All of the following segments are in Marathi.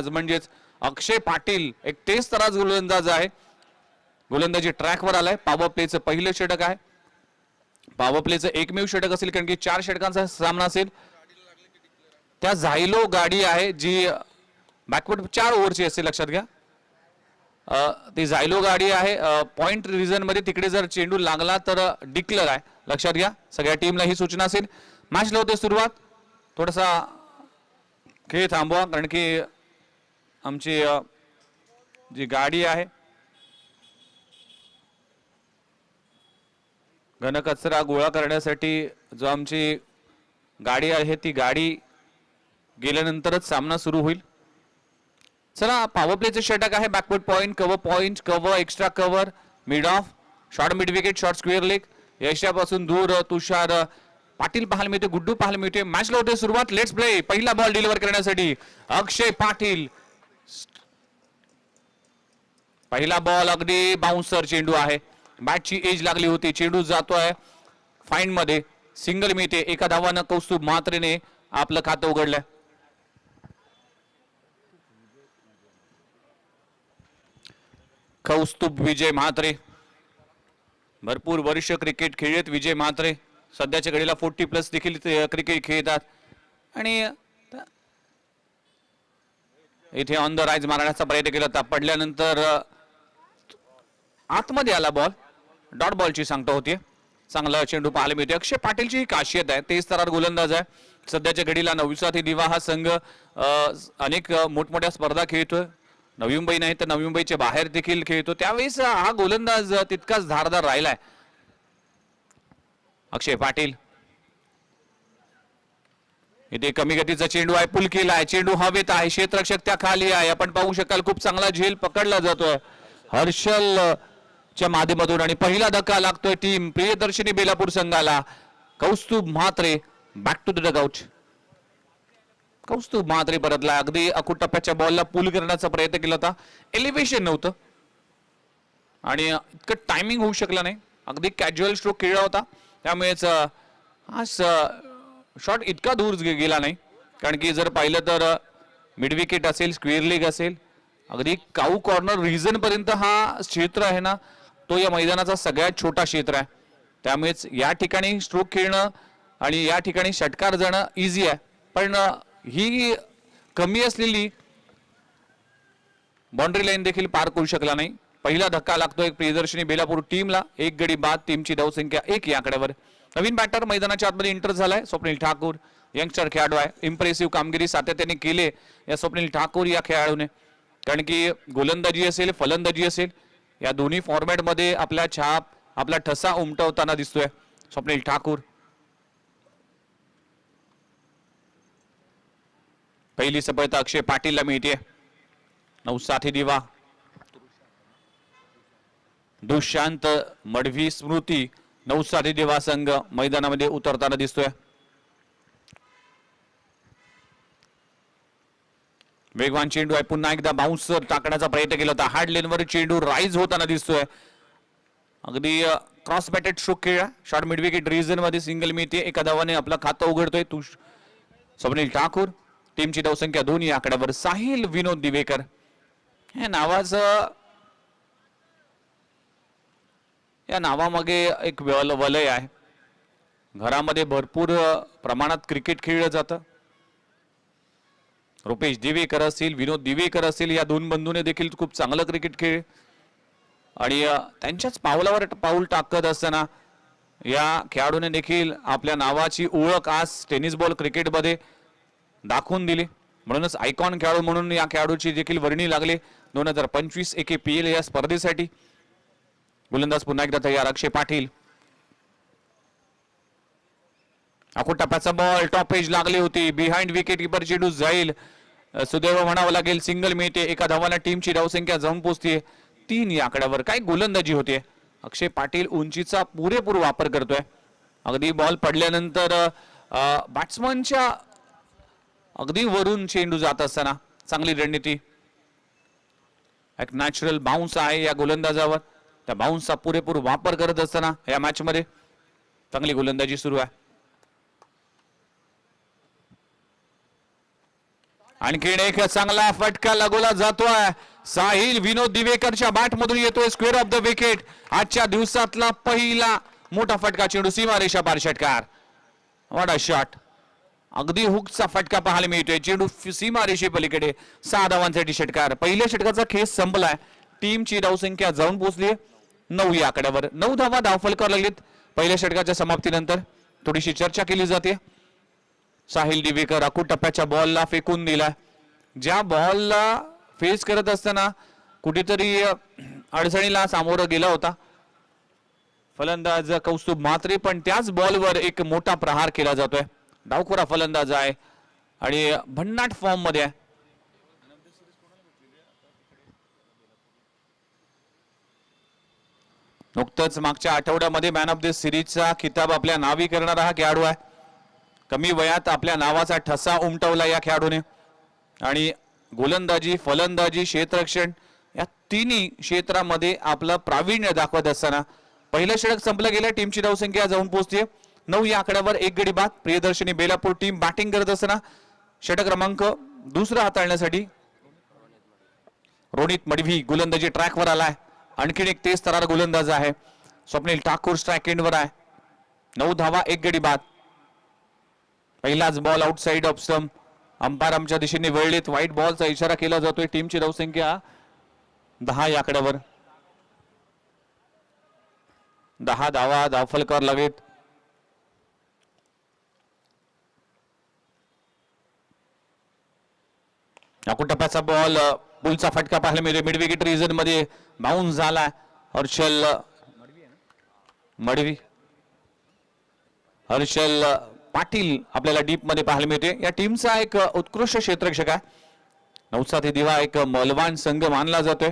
म्हणजेच अक्षय पाटील एक तेज तराज गोलंदाज आहे. गोलंदाजी ट्रॅकवर आलाय. पॉवर प्लेचं पहिलं षटक आहे. पॉवर प्लेचं एकमेव षटक असेल कारण की 4 षटकांचा सामना असेल. त्या झायलो गाडी आहे जी बॅकवर्ड 4 ओव्हरची असेल लक्षात घ्या. ती झायलो गाडी आहे. पॉइंट रिजन मध्ये तिकडे जर चेंडू लागला तर डिक्लेअर आहे लक्षात घ्या. सगळ्या टीमला ही सूचना असेल. मॅच लावते सुरुवात. थोडासा खेळ थांबवा कारण की आमची जी गाडी आहे घनकचरा गोळा करण्यासाठी जो आमची गाडी आहे ती गाडी गेल्यानंतरच सामना सुरू होईल. चला पॉवर प्लेचे षटक आहे. Backward point cover extra cover mid off short mid wicket short square leg यशापासून दूर तुषार पाटील पाहायला मिळते. गुड्डू पाहायला मिळते. मॅचला होते सुरुवात. Let's play. पहिला बॉल डिलिव्हर करण्यासाठी अक्षय पाटील. पहिला बॉल अगदी बाउन्सर चेंडू आहे. बॅटची एज लागली होती. चेंडू जातोय फाईन मध्ये. सिंगल मिळते. एका धावानं कौस्तुभ म्हात्रेने आपलं खातं उघडलंय. कौस्तुभ विजय म्हात्रे भरपूर वर्ष क्रिकेट खेळत विजय म्हात्रे सध्याच्या घडीला 40+ देखील क्रिकेट खेळतात आणि इथे ऑन द राईज मारण्याचा प्रयत्न केला होता. पडल्यानंतर आतमध्ये आला बॉल. डॉट बॉलची सांगता होती. चांगला चेंडू पाहायला मिळते. अक्षय पाटीलची ही खासियत आहे. तेज तरार गोलंदाज आहे. सध्याच्या घडीला नवी साथी दिवा हा संघ अनेक मोठमोठ्या स्पर्धा खेळतोय. नवी मुंबई नाही तर नवी मुंबईच्या बाहेर देखील खेळतो. त्यावेळेस हा गोलंदाज तितकाच धारदार राहिलाय. अक्षय पाटील इथे कमी गतीचा चेंडू आहे. पुल केला आहे. चेंडू हवेत आहे. क्षेत्ररक्षक त्या खाली आहे. आपण पाहू शकाल खूप चांगला झेल पकडला जातोय हर्षल च्या माध्यमातून आणि पहिला धक्का लागतोय टीम प्रियदर्शनी बेलापूर संघाला. Kaustubh Mhatre back to the dugout. Kaustubh Mhatre परतला. अगदी अकूट टप्प्याच्या बॉलला पुल करण्याचा प्रयत्न केला होता. एलिव्हेशन नव्हतं आणि इतकं टायमिंग होऊ शकलं नाही. अगदी कॅज्युअल स्ट्रोक खेळला होता. त्यामुळेच हा शॉट इतका दूर गेला नाही. कारण की जर पाहिलं तर मिड विकेट असेल स्क्वेअर लेग असेल अगदी काऊ कॉर्नर रिजन पर्यंत हा क्षेत्र आहे ना तो या मैदानाचा सगळ्यात छोटा क्षेत्र आहे. त्यामुळेच या ठिकाणी स्ट्रोक खेळणं आणि या ठिकाणी षटकार जाणं इझी आहे. पण ही कमी असलेली बाउंड्री लाईन देखील पार करू शकला नाही. पहिला धक्का लागतोय प्रियदर्शनी बेलापूर टीमला. 1 गडी बाद. टीमची धावसंख्या 1 या आकड्यावर. नवीन बॅटर मैदानाच्या आतमध्ये एंटर झालाय. स्वप्नील ठाकूर यंगस्टर खेळाडू आहे. इम्प्रेसिव्ह कामगिरी सातत्याने केले या स्वप्नील ठाकूर या खेळाडूने. कारण की गोलंदाजी असेल फलंदाजी असेल या दोन्ही फॉर्मॅट मध्ये आपला छाप आपला ठसा उमटवताना दिसतोय स्वप्नील ठाकूर. पहिली सफलता अक्षय पाटीलला मिळते. नवसाथी दिवा दुष्यंत मडवी स्मृती नवसाथी दिवा संघ मैदानामध्ये उतरताना दिसतोय. वेगवान चेंडू आहे. पुन्हा एकदा बाउन्सर टाकण्याचा प्रयत्न केला होता. हार्ड लेनवर चेंडू राईज होताना दिसतोय. अगदी क्रॉस बॅटेड स्ट्रोक खेळा. शॉर्ट मिड विकेट रिजन मध्ये सिंगल मिळते. एका धावाने आपला खातं उघडतोय स्वप्नील ठाकूर. टीमची धावसंख्या 2 या आकड्यावर. साहिल विनोद दिवेकर या नावाचं या नावामागे एक वलय आहे. घरामध्ये भरपूर प्रमाणात क्रिकेट खेळलं जातं. रुपेश दिवेकर असतील विनोद दिवेकर असतील या दोन बंधूने देखील खूप चांगलं क्रिकेट खेळ आणि त्यांच्याच पावलावर पाऊल टाकत असताना या खेळाडूने देखील आपल्या नावाची ओळख आज टेनिस बॉल क्रिकेटमध्ये दाखवून दिली. म्हणूनच आयकॉन खेळाडू म्हणून या खेळाडूची देखील वर्णी लागले 2025 AKPL या स्पर्धेसाठी. गोलंदाज पुन्हा एकदा तयार अक्षय पाटील. अकूट टप्प्याचा बॉल टॉप एज लागली होती. बिहाइंड विकेट कीपर चेंडू जाईल. सुदैव म्हणावं लागेल. सिंगल मिळते. एका धावाला टीमची धावसंख्या जाऊन पोहोचते 3 या आकड्यावर. काय गोलंदाजी होते. अक्षय पाटील उंचीचा पुरेपूर वापर करतोय. अगदी बॉल पडल्यानंतर बॅट्समनच्या अगदी वरून चेंडू जात असताना चांगली रणनीती. एक नॅचरल बाउन्स आहे या गोलंदाजावर. त्या बाउन्सचा पुरेपूर वापर करत असताना या मॅच मध्ये चांगली गोलंदाजी सुरू आहे. आणखीन एक चांगला फटका लगोला जातोय. साहिल विनोद दिवेकरच्या बॅट मधून येतोय स्क्वेअर ऑफ द विकेट. आजच्या दिवसातला पहिला मोठा फटका, चेंडू सीमारेषा पार षटकार. What a shot. अगदी हुकचा फटका पाहायला मिळतोय. चेंडू सीमारेषे पलीकडे 6 धावांसाठी षटकार. पहिल्या षटकाचा खेस संपलाय. टीमची धावसंख्या जाऊन पोहोचली 9 या आकड्यावर. 9 धावा धावफलकावर लागलीत पहिल्या षटकाच्या समाप्तीनंतर. थोडीशी चर्चा केली जाते. साहिल दिवेकर अकूट टप्प्याच्या बॉलला फेकून दिला. ज्या बॉलला फेस करत असताना कुठेतरी अडचणीला सामोरं गेला होता फलंदाज कौस्तुभ म्हात्रे, पण त्याच बॉलवर एक मोठा प्रहार केला जातोय. डावखोरा फलंदाज आहे आणि भन्नाट फॉर्म मध्ये आहे. नुकतंच मागच्या आठवड्यामध्ये मॅन ऑफ द सिरीजचा खिताब आपल्या नावी करणारा हा खेळाडू आहे. कमी वयात आपल्या नावाचा ठसा उमटवला या खेळाडूने आणि गोलंदाजी, फलंदाजी, क्षेत्ररक्षण या तिन्ही क्षेत्रामध्ये आपलं प्रावीण्य दाखवत असताना पहिलं षटक संपलं गेलं. टीमची धावसंख्या जाऊन पोहोचते 9 या आकड्यावर. 1 गडी बाद. प्रियदर्शनी बेलापूर टीम बॅटिंग करत असताना षटक क्रमांक दुसरा हाताळण्यासाठी रोनित मडवी गोलंदाजी ट्रॅकवर आलाय. आणखीन एक तेज तरार गोलंदाज आहे. स्वप्नील ठाकूर स्ट्राईक एंडवर आहे. 9 धावा 1 गडी बाद. पहिलाच ball outside off stump. Umpire आमच्या दिशेने वळलेत. व्हाईट बॉलचा इशारा केला जातोय. टीमची धावसंख्या 10 या आकड्यावर. 10 धावा धावफलकावर लागेल. अकूट टप्प्याचा बॉल पुलचा फटका पाहायला मिळतो. मिड विकेट रिजन मध्ये बाउन्स झाला. हर्षल पाटील आपल्याला डीप मध्ये पाहायला मिळते. या टीमचा एक उत्कृष्ट क्षेत्ररक्षक आहे. नवसाथी दिवा एक मौल्यवान संघ मानला जातोय.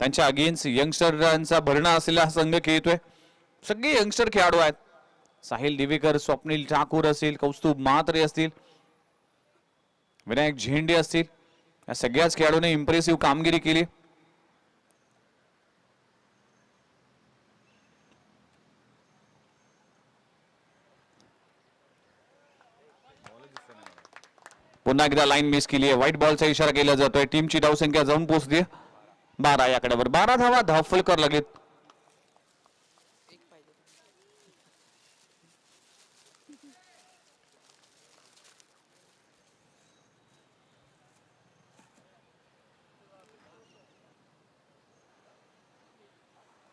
त्यांच्या अगेन्स्ट यंगस्टरांचा भरणा असलेला संघ खेळतोय. सगळे यंगस्टर खेळाडू आहेत. साहिल दिवेकर, स्वप्नील ठाकूर असतील, कौस्तुभ म्हात्रे असतील, विनायक झेंडे असतील, या सगळ्याच खेळाडूंनी इम्प्रेसिव्ह कामगिरी केली. पुन्हा एकदा लाईन मिस केली आहे. व्हाईट बॉलचा इशारा केला जातोय. टीमची धावसंख्या जाऊन पोहोचते 12 या आकड्यावर. 12 धावा धावफलकावर लागलेत.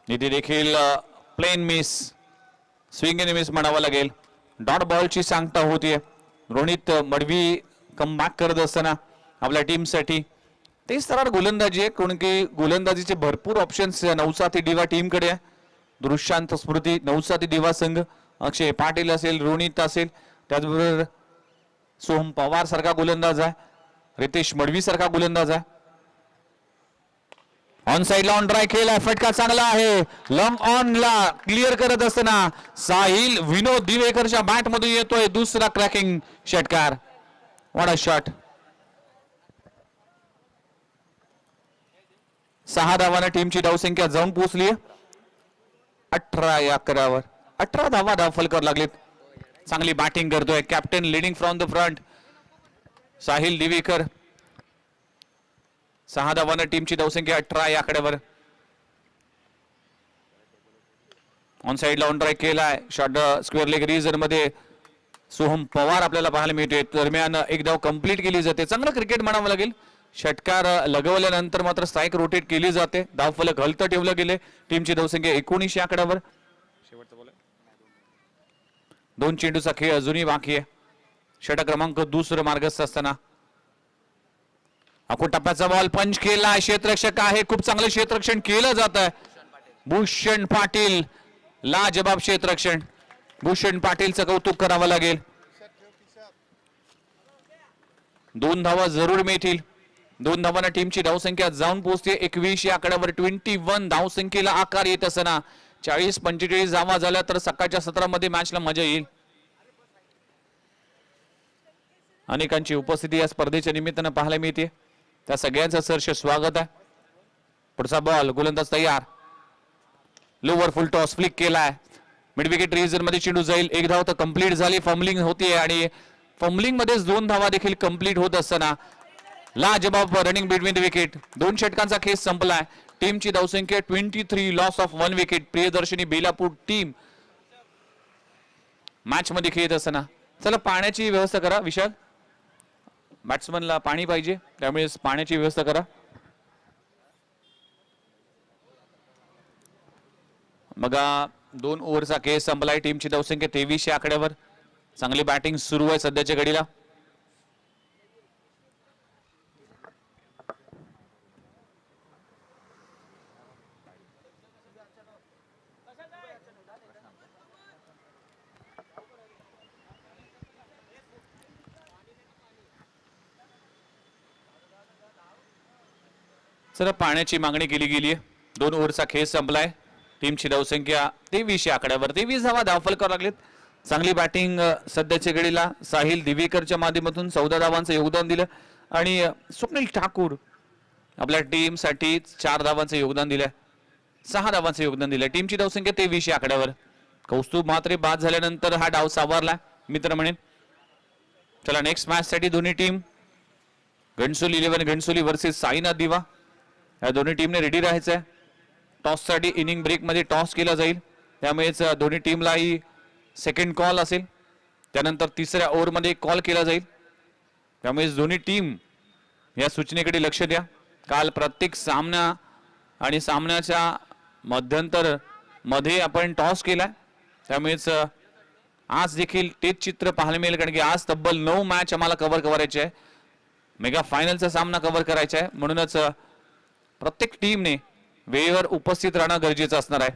इथे देखील plain miss, swing and miss म्हणावं लागेल. डॉट बॉलची सांगता होतीये. रोनित मडवी कमबॅक करत असताना आपल्या टीमसाठी तेच तर गोलंदाजी आहे. कारण की गोलंदाजीचे भरपूर ऑप्शन्स नवसाथी दिवा टीमकडे आहे. दृश्यांत स्मृती, नवसाथी दिवा संघ, अक्षय पाटील असेल, रोनित असेल, त्याचबरोबर सोहम पवार सारखा गोलंदाज आहे, रितेश मडवी सारखा गोलंदाज आहे. ऑन साइडला ऑन ड्राय केला. फटका चांगला आहे. लॉंग ऑन ला क्लिअर करत असताना साहिल विनोद दिवेकरच्या बॅट मधून येतोय दुसरा क्रॅकिंग षटकार. What a shot. 6 धावांना टीमची धावसंख्या जाऊन पोहोचली 18 या आकड्यावर. 18 धावा धावफलकावर लागलेत. चांगली बॅटिंग करतोय captain, leading from the front Sahil Divekar. 6 धावांना टीमची धावसंख्या 18 या आकड्यावर. ऑन साइडला ऑन ड्राय केलाय. शॉट स्क्वेअर लेग रिजन मध्ये सोहम पवार आपल्याला पाहायला मिळते. दरम्यान एक धाव कंप्लीट केली जाते. चांगलं क्रिकेट म्हणावं लागेल. षटकार लगवल्यानंतर मात्र स्ट्राईक रोटेट केली जाते. धावफलक हलतं ठेवलं गेले. टीमची धावसंख्या 19 या आकड्यावर. 2 चेंडूचा खेळ अजूनही बाकी आहे. षटक क्रमांक दुसरं मार्गस्थ असताना अकूट टप्प्याचा बॉल पंच केला. क्षेत्ररक्षक आहे. खूप चांगलं क्षेत्ररक्षण केलं जात आहे. भूषण पाटील लाजबाब क्षेत्ररक्षण. भूषण पाटीलचं कौतुक करावं लागेल. 2 धावा जरूर मिळतील. 2 धावांना टीमची धावसंख्या जाऊन पोहोचते 21 या आकड्यावर. 21 धावसंख्येला आकार येत असताना 40-45 धावा झाल्या तर सकाळच्या सत्रामध्ये मॅचला मजा येईल. अनेकांची उपस्थिती या स्पर्धेच्या निमित्तानं पाहायला मिळते. त्या सगळ्यांचं सहर्ष स्वागत आहे. पुढचा बॉल गोलंदाज तयार. लोवर फुल टॉस फ्लिक केलाय. मिड विकेट रिजन मध्ये चेंडू जाईल. 1 धाव तर कंप्लीट झाली. फंबलिंग होतीये आणि फंबलिंग मध्येच 2 धावा देखील कंप्लीट होत असताना लाजबाब रनिंग बिटवीन द विकेट. 2 षटकांचा खेळ संपलाय. टीमची धावसंख्या 23, loss of 1 wicket. Priyadarshini Belapur team match मध्ये खेळत असताना. चला पाण्याची व्यवस्था करा विशाल. बॅट्समनला पाणी पाहिजे, त्यामुळे पाण्याची व्यवस्था करा. बघा 2 ओव्हरचा खेळ संपलाय. टीमची धावसंख्या 23 आकड्यावर. चांगली बॅटिंग सुरू आहे सध्याच्या घडीला. चला पाण्याची मागणी केली गेली आहे. 2 ओव्हरचा खेळ संपलाय. टीमची धावसंख्या 23 आकड्यावर. 23 धावा धावफल करावं लागलेत. चांगली बॅटिंग सध्याच्या घडीला साहिल दिवेकरच्या माध्यमातून 14 धावांचं योगदान दिलं आणि स्वप्नील ठाकूर आपल्या टीमसाठी 4 धावांचं योगदान दिलं. 6 धावांचं योगदान दिलं. टीमची धावसंख्या 23 आकड्यावर. कौस्तुभ म्हात्रे बाद झाल्यानंतर हा डाव सावरला मित्र म्हणेन. चला नेक्स्ट मॅच साठी दोन्ही टीम घणसोली 11 घणसोली वर्सेस साईनाथ दिवा या दोन्ही टीमने रेडी राहायचं आहे. टॉस साठी इनिंग ब्रेक मध्ये टॉस केला जाईल, त्यामुळेच दोन्ही टीमलाही सेकंड कॉल असेल. त्यानंतर तिसऱ्या ओव्हर मध्ये कॉल केला जाईल, त्यामुळे दोन्ही टीम या सूचनेकडे लक्ष द्या. काल प्रत्येक सामना आणि सामन्याच्या मध्यंतर मध्ये आपण टॉस केला, त्यामुळेच आज देखील तेच चित्र पाहायला मिळेल. कारण की आज तब्बल 9 मॅच आम्हाला कव्हर करायचे आहे. मेगा फायनलचा सामना कव्हर करायचा आहे, म्हणूनच प्रत्येक टीमने वेळेवर उपस्थित राहणं गरजेचं असणार आहे.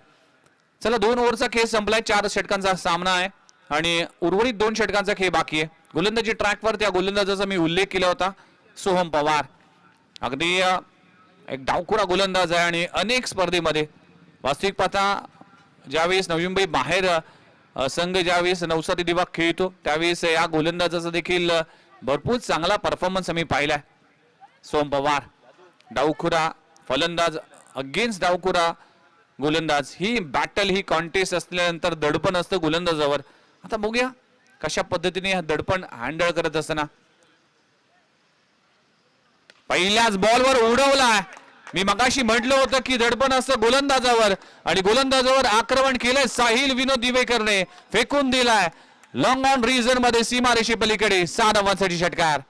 चला 2 ओव्हरचा खेळ संपलाय. 4 षटकांचा सामना आहे आणि उर्वरित 2 षटकांचा खेळ बाकी आहे. गोलंदाजी ट्रॅकवर त्या गोलंदाजाचा मी उल्लेख केला होता, सोहम पवार. अगदी एक डावखुरा गोलंदाज आहे आणि अनेक स्पर्धेमध्ये वास्तविक पाहता ज्यावेळेस नवी मुंबई बाहेर संघ ज्यावेळेस नवसारी दिवा खेळतो त्यावेळेस या गोलंदाजाचा देखील भरपूर चांगला परफॉर्मन्स आम्ही पाहिलाय. सोहम पवार डावखुरा फलंदाज अगेन्स्ट डावखुरा गोलंदाज. ही बॅटल ही कॉन्टेस्ट असल्यानंतर दडपण असतं गोलंदाजावर. आता बघूया कशा पद्धतीने हा दडपण हँडल करत असताना. पहिल्याच बॉलवर उडवला. मी मगाशी म्हटलं होतं की दडपण असतं गोलंदाजावर आणि गोलंदाजावर आक्रमण केलंय साहिल विनोद दिवेकरने. फेकून दिलाय लॉंग ऑन रीजन मध्ये सीमारेषे पलीकडे. 6 धावांसाठी षटकार.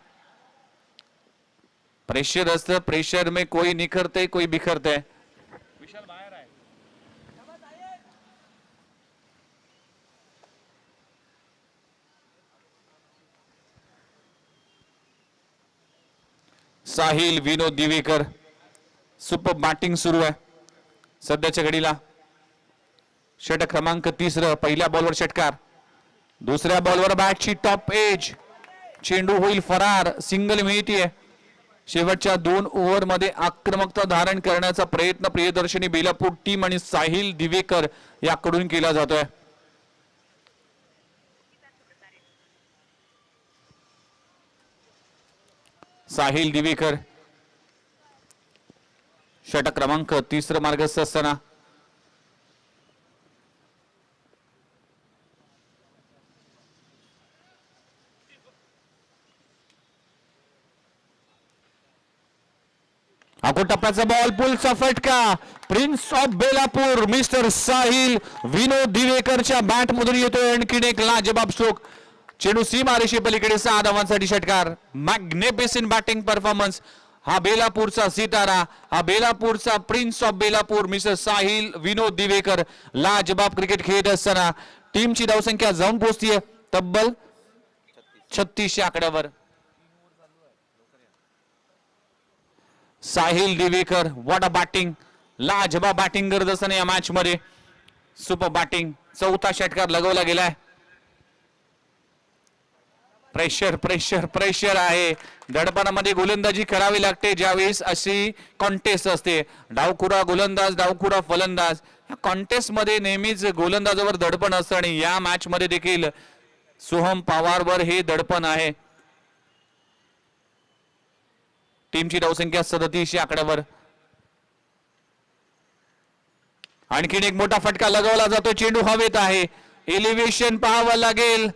प्रेशर असतं, प्रेशर में कोई निखरते कोई बिखरते. विशाल बाहेर आहे. साहिल विनोद दिवेकर सुपर बॅटिंग सुरू आहे सध्याच्या घडीला. षटक क्रमांक 3. पहिल्या बॉलवर षटकार. दुसऱ्या बॉलवर बॅटची टॉप एज. चेंडू होईल फरार. सिंगल मिळतीये. शेवटच्या 2 ओव्हर मध्ये आक्रमकता धारण करण्याचा प्रयत्न प्रियदर्शनी बेलापूर टीम आणि साहिल दिवेकर याकडून केला जातोय. साहिल दिवेकर षटक क्रमांक 3 मार्गस्थ असताना आखो टप्प्याचा बॉल. पुलचा फटका. Prince of Belapur mister Sahil Vinod दिवेकरच्या बॅट मधून येतोय आणखीन एक लाजबाब स्ट्रोक. चेंडू सीमारेषे पलीकडे. 6 धावांसाठी षटकार. Magnificent batting performance. हा बेलापूरचा सितारा, हा बेलापूरचा prince of Belapur mister Sahil Vinod Divekar लाजबाब क्रिकेट खेळत असताना टीमची धावसंख्या जाऊन पोहोचतीये तब्बल 36 आकड्यावर. Sahil Divekar what a batting. लाजबाब बॅटिंग करत असताना या मॅच मध्ये सुपर बॅटिंग. 4था षटकार लगवला गेलाय. प्रेशर प्रेशर प्रेशर आहे. दडपणामध्ये गोलंदाजी करावी लागते ज्यावेळेस अशी कॉन्टेस्ट असते. डावखुरा गोलंदाज डावखुरा फलंदाज या कॉन्टेस्ट मध्ये नेहमीच गोलंदाजावर दडपण असतं आणि या मॅच मध्ये देखील सोहम पवारवर हे दडपण आहे. टीमची धावसंख्या 37 आकड्यावर. आणखीन एक मोठा फटका लगवला जातो. चेंडू हवेत आहे. एलिव्हेशन पाहावं लागेल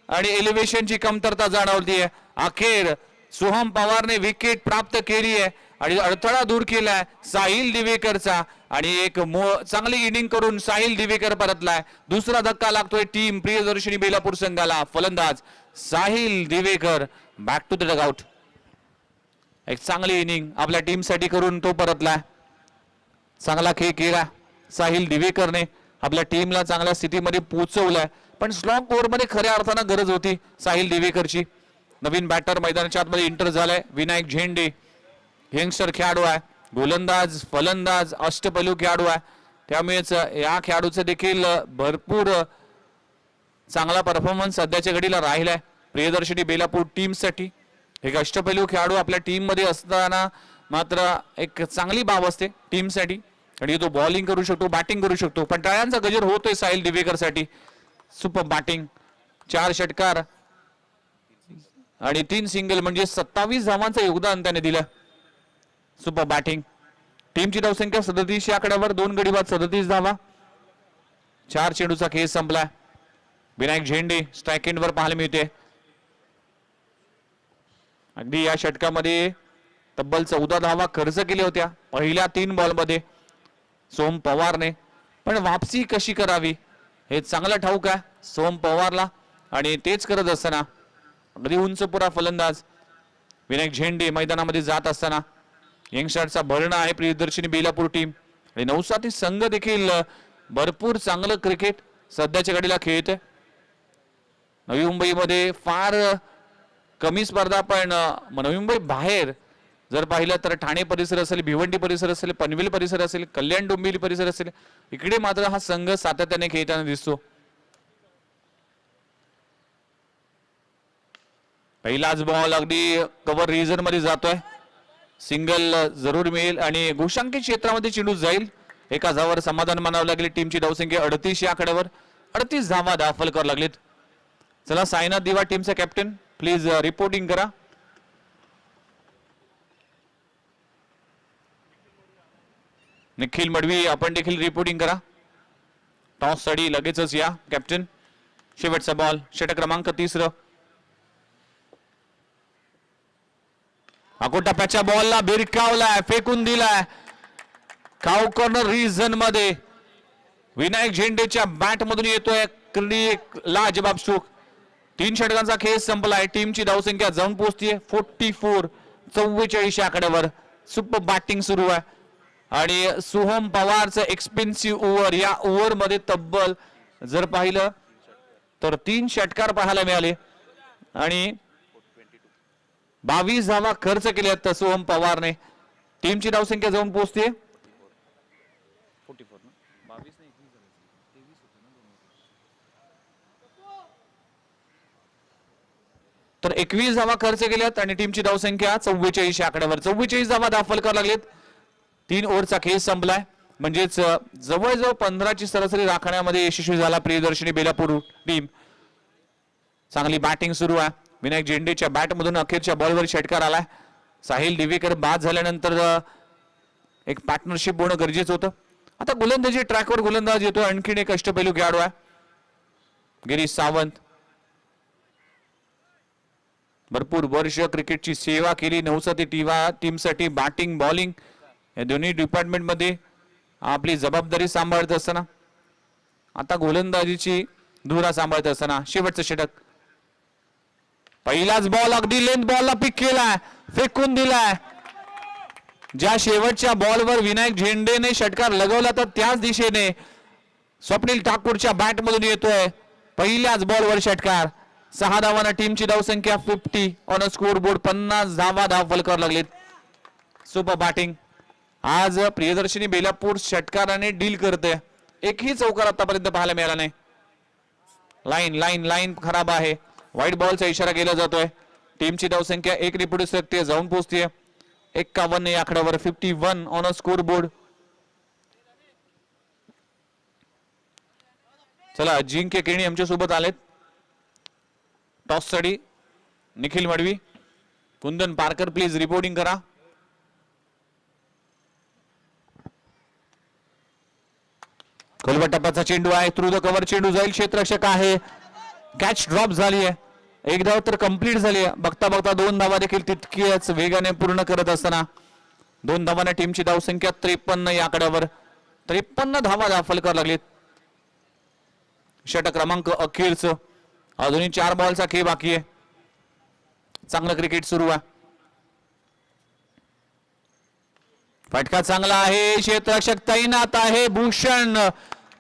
आणि एलिव्हेशनची कमतरता जाणवतीये. अखेर सोहम पवारने विकेट प्राप्त केली आहे आणि अडथळा दूर केलाय साहिल दिवेकरचा आणि एक चांगली इनिंग करून साहिल दिवेकर परतलाय. दुसरा धक्का लागतोय टीम प्रियदर्शनी बेलापूर संघाला. फलंदाज Sahil Divekar back to the dugout. एक चांगली इनिंग आपल्या टीम साठी करून तो परतलाय. चांगला खेळ केला साहिल दिवेकरने. आपल्या टीमला चांगल्या स्थितीमध्ये पोहोचवलाय. पण स्लॉग ओव्हर मध्ये खऱ्या अर्थानं गरज होती साहिल दिवेकरची. नवीन बॅटर मैदानाच्या आतमध्ये एंटर झालाय विनायक झेंडे. यंगस्टर खेळाडू आहे. गोलंदाज फलंदाज अष्टपैलू खेळाडू आहे. त्यामुळेच या खेळाडूचं देखील भरपूर चांगला परफॉर्मन्स सध्याच्या घडीला राहिलाय प्रियदर्शनी बेलापूर टीम साठी. एक अष्टपैलू खेळाडू आपल्या टीम मध्ये असताना मात्र एक चांगली बाब असते टीम साठी. आणि तो बॉलिंग करू शकतो बॅटिंग करू शकतो. पण टाळ्यांचा गजर होतोय साहिल दिवेकर साठी. सुपर बॅटिंग 4 षटकार आणि 3 सिंगल म्हणजे 27 धावांचं योगदान त्याने दिलं. Super batting. टीमची धावसंख्या 37 या आकड्यावर 2 गडी बाद 37 धावा. 4 चेंडूचा खेळ संपला. विनायक झेंडे स्ट्राईक एंडवर पाहायला मिळते. अगदी या षटकामध्ये तब्बल 14 धावा खर्च केल्या होत्या पहिल्या 3 बॉलमध्ये सोहम पवारने. पण वापसी कशी करावी हे चांगलं ठाऊक आहे सोहम पवारला. आणि तेच करत असताना अगदी उंच पुरा फलंदाज विनायक झेंडे मैदानामध्ये जात असताना यंगस्टरचा भरणा आहे प्रियदर्शनी बेलापूर टीम. आणि नवसाती संघ देखील भरपूर चांगलं क्रिकेट सध्याच्या घडीला खेळते. नवी मुंबईमध्ये फार कमी स्पर्धा पण नवी मुंबई बाहेर जर पाहिलं तर ठाणे परिसर असेल भिवंडी परिसर असेल पनवेल परिसर असेल कल्याण डोंबिवली परिसर असेल इकडे मात्र हा संघ सातत्याने खेळताना दिसतो. पहिलाच बॉल अगदी कव्हर रिजन मध्ये जातोय. सिंगल जरूर मिळेल आणि गोशांकी क्षेत्रामध्ये चेंडू जाईल. एका धावावर समाधान मानावं लागेल. टीमची धावसंख्या 38 या आकड्यावर 38 धावा दाखल करावं लागलेत. चला साईनाथ दिवा टीमचा कॅप्टन प्लीज रिपोर्टिंग करा. निखिल मडवी आपण देखील रिपोर्टिंग करा. टॉस साठी लगेचच या कॅप्टन. शेवटचा बॉल षटक क्रमांक 30. अको टप्प्याच्या बॉलला भिरकावलाय फेकून दिलाय काव कॉर्नर रिजन मध्ये. विनायक झेंडेच्या बॅट मधून येतोय लाजबाब स्ट्रोक. 3 षटकांचा खेळ संपलाय. टीमची धावसंख्या जाऊन पोहोचतीये 44 44 आकड्यावर. सुपर बॅटिंग सुरू आहे आणि सोहम पवारचं एक्सपेन्सिव्ह ओव्हर. या ओव्हर मध्ये तब्बल जर पाहिलं तर 3 षटकार पाहायला मिळाले आणि 22 धावा खर्च केल्यात सोहम पवारने. टीमची धावसंख्या जाऊन पोहोचते तर 21 धावा खर्च केल्यात आणि टीमची धावसंख्या 44 आकड्यावर. 44 धावा दाखल करायला लागलेत. 3 ओव्हरचा खेळ संपलाय म्हणजेच जवळजवळ 15ची सरासरी राखण्यामध्ये यशस्वी झाला प्रियदर्शनी बेलापूर टीम. चांगली बॅटिंग सुरू आहे. विनायक झेंडेच्या बॅट मधून अखेरच्या बॉलवर षटकार आलाय. साहिल दिवेकर बाद झाल्यानंतर एक पार्टनरशिप होणं गरजेचं होतं. आता गोलंदाजी ट्रॅकवर गोलंदाज येतो. आणखीन एक अष्टपैलू खेळाडू आहे गिरीश सावंत. भरपूर वर्ष क्रिकेटची सेवा केली. 9 टीमसाठी बॅटिंग बॉलिंग या दोन्ही डिपार्टमेंट मध्ये आपली जबाबदारी सांभाळत असताना आता गोलंदाजीची धुरा सांभाळत असताना शेवटचं षटक. पहिलाच बॉल अगदी लेंथ बॉलला पिक केलाय फेकून दिलाय. ज्या शेवटच्या बॉलवर विनायक झेंडेने षटकार लगवला तर त्याच दिशेने स्वप्नील ठाकूरच्या बॅट मधून येतोय पहिल्याच बॉलवर षटकार. 6 धावांना टीमची धावसंख्या 50 ऑन अ स्कोर बोर्ड. 50 धावा दाखल करावं लागलेत. Super batting. आज प्रियदर्शनी बेलापूर षटकाराने डील करते. एकही चौकार आतापर्यंत पाहायला मिळाला नाही. लाईन लाईन लाईन खराब आहे. व्हाईट बॉलचा इशारा केला जातोय. टीमची धावसंख्या 1 रिपोर्ट सकते जाऊन पोहोचते 51 या आकड्यावर. 51 ऑन अ स्कोर बोर्ड. चला अजिंक्य केणी आमच्या सोबत आलेत टॉस साठी. निखिल मडवी कुंदन पारकर प्लीज रिपोर्टिंग करा. खोलवा टप्प्याचा चेंडू आहे. थ्रू द कव्हर चेंडू जाईल. क्षेत्ररक्षक आहे. कॅच ड्रॉप झाली आहे. एक धाव तर कंप्लीट झाली आहे. बघता बघता 2 धावा देखील तितक्याच वेगाने पूर्ण करत असताना 2 धावांना टीमची धावसंख्या 53 या आकड्यावर. 53 धावा दाखल करायला लागलीत. षटक क्रमांक अखेरचं. अजूनही 4 बॉलचा खेळ बाकी आहे. चांगलं क्रिकेट सुरू आहे. फटका चांगला आहे. क्षेत्ररक्षक तैनात आहे. भूषण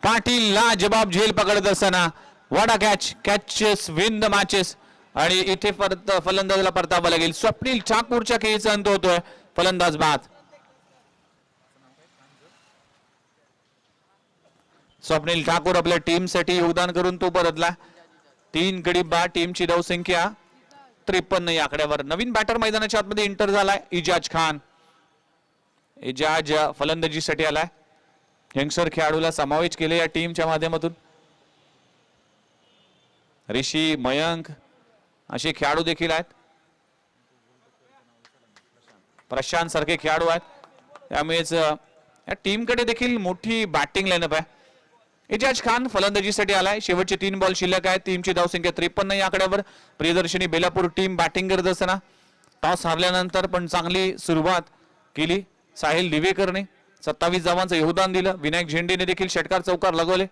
पाटील ला जबाब झेल पकडत असताना वाडा कॅचेस विन द मॅचेस. आणि इथे परत फलंदाजाला परतावा लागेल. स्वप्नील ठाकूरच्या खेळीचा अंत होतोय. फलंदाज बाद. स्वप्नील ठाकूर आपल्या टीमसाठी योगदान करून तो परतला. 3 गडी बाद. टीमची धावसंख्या 53 या आकड्यावर. नवीन बॅटर मैदानाच्या आतमध्ये एंटर झालाय इजाज खान. इजाज फलंदाजीसाठी आलाय. यंगस्टर खेळाडूला समावेश केले या टीमच्या माध्यमातून. ऋषी मयंक असे खेळाडू देखील आहेत. प्रशांत सारखे खेळाडू आहेत. त्यामुळेच या टीमकडे देखील मोठी बॅटिंग लाईनअप आहे. इजाज खान फलंदाजीसाठी आलाय. शेवटचे 3 बॉल शिल्लक आहेत. टीमची धावसंख्या 53 या आकड्यावर. प्रियदर्शनी बेलापूर टीम बॅटिंग करत असताना टॉस हारल्यानंतर पण चांगली सुरुवात केली साहिल दिवेकरने. 27 धावांचं योगदान दिलं. विनायक झेंडेने देखील षटकार चौकार लगवले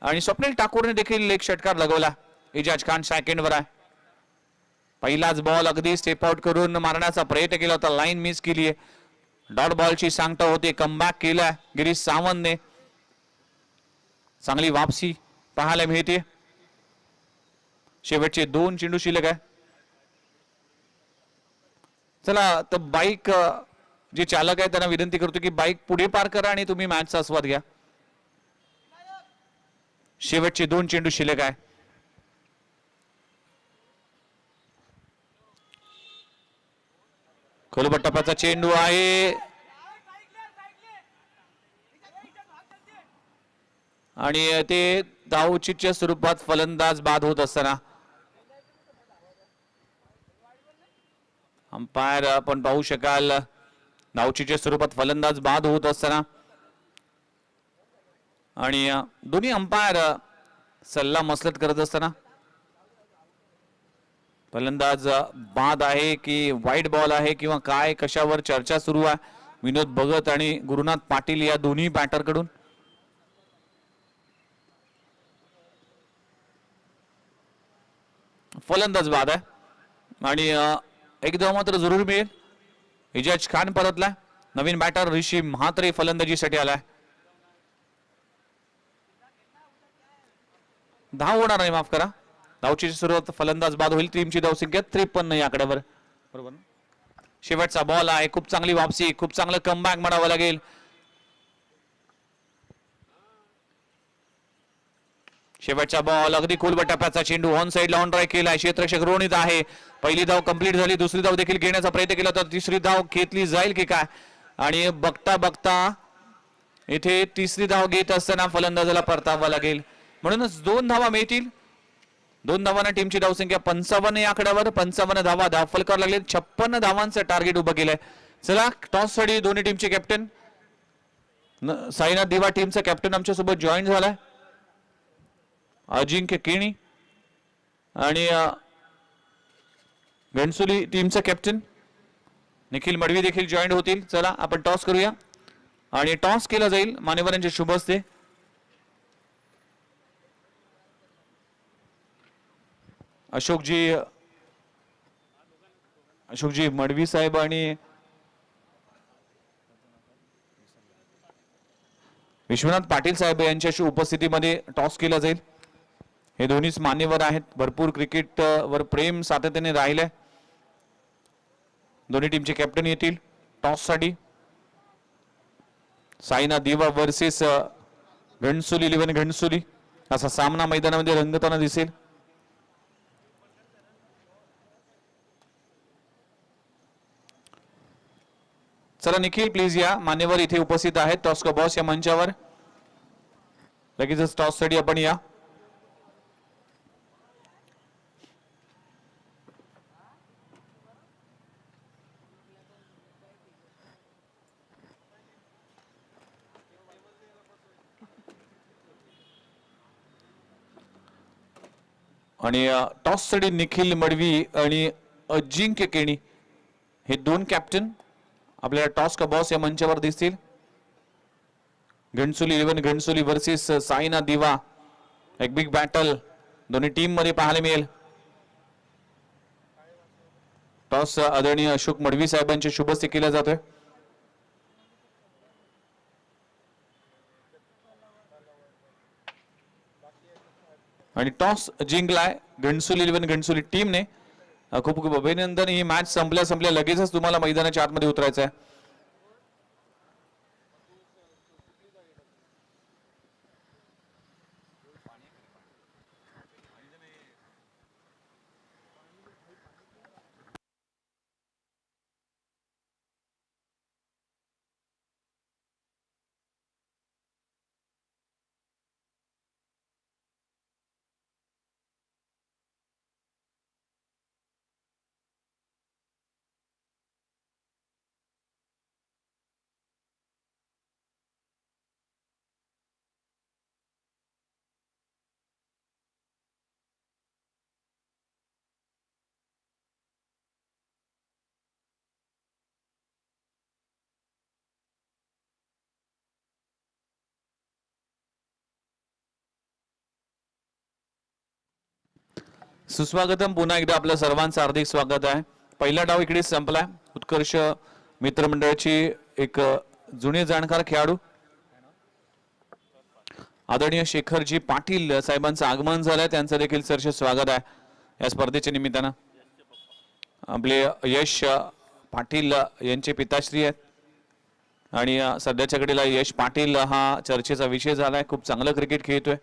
आणि स्वप्नील ठाकूरने देखील एक षटकार लगवला. इजाज खान सेकंडवर आहे. पहिलाच बॉल अगदी स्टेप आउट करून मारण्याचा प्रयत्न केला होता. लाईन मिस केली आहे. डॉट बॉलची सांगता होते. कमबॅक केला गिरीश सावंतने. चांगली वापसी पाहायला मिळते. शेवटचे 2 चेंडू शिल्लक आहे. चला तर बाईक जे चालक आहे त्यांना विनंती करतो की बाईक पुढे पार करा आणि तुम्ही मॅचचा आस्वाद घ्या. शेवटचे 2 चेंडू शिल्लक आहे. खोलबट टप्प्याचा चेंडू आहे आणि ते धावचीच्या स्वरूपात फलंदाज बाद होत असताना अंपायर आपण पाहू शकाल. धावचीच्या स्वरूपात फलंदाज बाद होत असताना आणि दोन्ही अंपायर सल्ला मसलत करत असताना फलंदाज बाद आहे की वाईट बॉल आहे किंवा काय कशावर चर्चा सुरू आहे. विनोद भगत आणि गुरुनाथ पाटील या दोन्ही बॅटर कडून. फलंदाज बाद आहे आणि एक धाव मात्र जरूर मिळेल. इजाज खान परतला. नवीन बॅटर ऋषी म्हात्रे फलंदाजीसाठी आलाय. धाव होणार नाही, माफ करा. धावची सुरुवात फलंदाज बाद होईल. टीमची धावसंख्या 53 या आकड्यावर. बरोबर. शेवटचा बॉल आहे. खूप चांगली वापसी. खूप चांगलं कमबॅक म्हणावं लागेल. शेवटचा बॉल अगदी खोलबट टप्प्याचा चेंडू ऑन साइड ऑन ड्राईव्ह केलाय. क्षेत्ररक्षक रोनित आहे. पहिली धाव कंप्लीट झाली. दुसरी धाव देखील घेण्याचा प्रयत्न केला तर तिसरी धाव घेतली जाईल की काय. आणि बघता बघता इथे तिसरी धाव घेत असताना फलंदाजाला परतावा लागेल. म्हणूनच 2 धावा मिळतील. 2 धावांना टीमची धावसंख्या 55 या आकड्यावर. 55 धावा दाखल करायला लागले. 56 धावांचं टार्गेट उभं केलंय. चला टॉस साठी दोन्ही टीमचे कॅप्टन साईनाथ दिवा टीमचा कॅप्टन आमच्या सोबत जॉईन झालाय. अजिंक्य केणी आणि घणसोली टीमचा कॅप्टन निखिल मडवी देखील जॉईन होतील. चला आपण टॉस करूया आणि टॉस केला जाईल मान्यवरांचे शुभ हस्ते. अशोकजी मडवी साहेब आणि विश्वनाथ पाटील साहेब यांच्या उपस्थितीमध्ये टॉस केला जाईल. हे दोन्हीच मान्यवर आहेत. भरपूर क्रिकेट वर प्रेम सातत्याने राहिले. दोन्ही टीमचे कॅप्टन येतील टॉस साठी. साईनाथ दिवा वर्सेस घणसोली 11 घणसोली असा सामना मैदानामध्ये रंगताना दिसेल. चला निखिल प्लीज या. मान्यवर इथे उपस्थित आहेत टॉस का बॉस या मंचावर. लगेचच टॉस साठी आपण या. आणि टॉस साठी निखिल मडवी आणि अजिंक्य केणी हे दोन कॅप्टन आपल्याला टॉस का बॉस या मंचावर दिसतील. घणसोली 11 घणसोली वर्सेस साईना दिवा, एक बिग बॅटल दोन्ही टीम मध्ये पाहायला मिळेल. टॉस आदरणीय अशोक मडवी साहेबांच्या शुभ हस्ते केला जातोय. आणि टॉस जिंकलाय घणसोली 11 घणसोली टीमने. खूप खूप अभिनंदन. ही मॅच संपल्या लगेचच तुम्हाला मैदानाच्या आतमध्ये उतरायचं आहे. सुस्वागतम. पुन्हा एकदा आपल्या सर्वांचं हार्दिक स्वागत आहे. पहिला डाव इकडे संपलाय. उत्कर्ष मित्रमंडळाची एक जुने जाणकार खेळाडू आदरणीय शेखरजी पाटील साहेबांचं आगमन झालंय. त्यांचं देखील सहर्ष स्वागत आहे या स्पर्धेच्या निमित्तानं. आपले यश पाटील यांचे पिताश्री आहेत आणि सध्याच्या घडीला यश पाटील हा चर्चेचा विषय झालाय. खूप चांगलं क्रिकेट खेळतोय.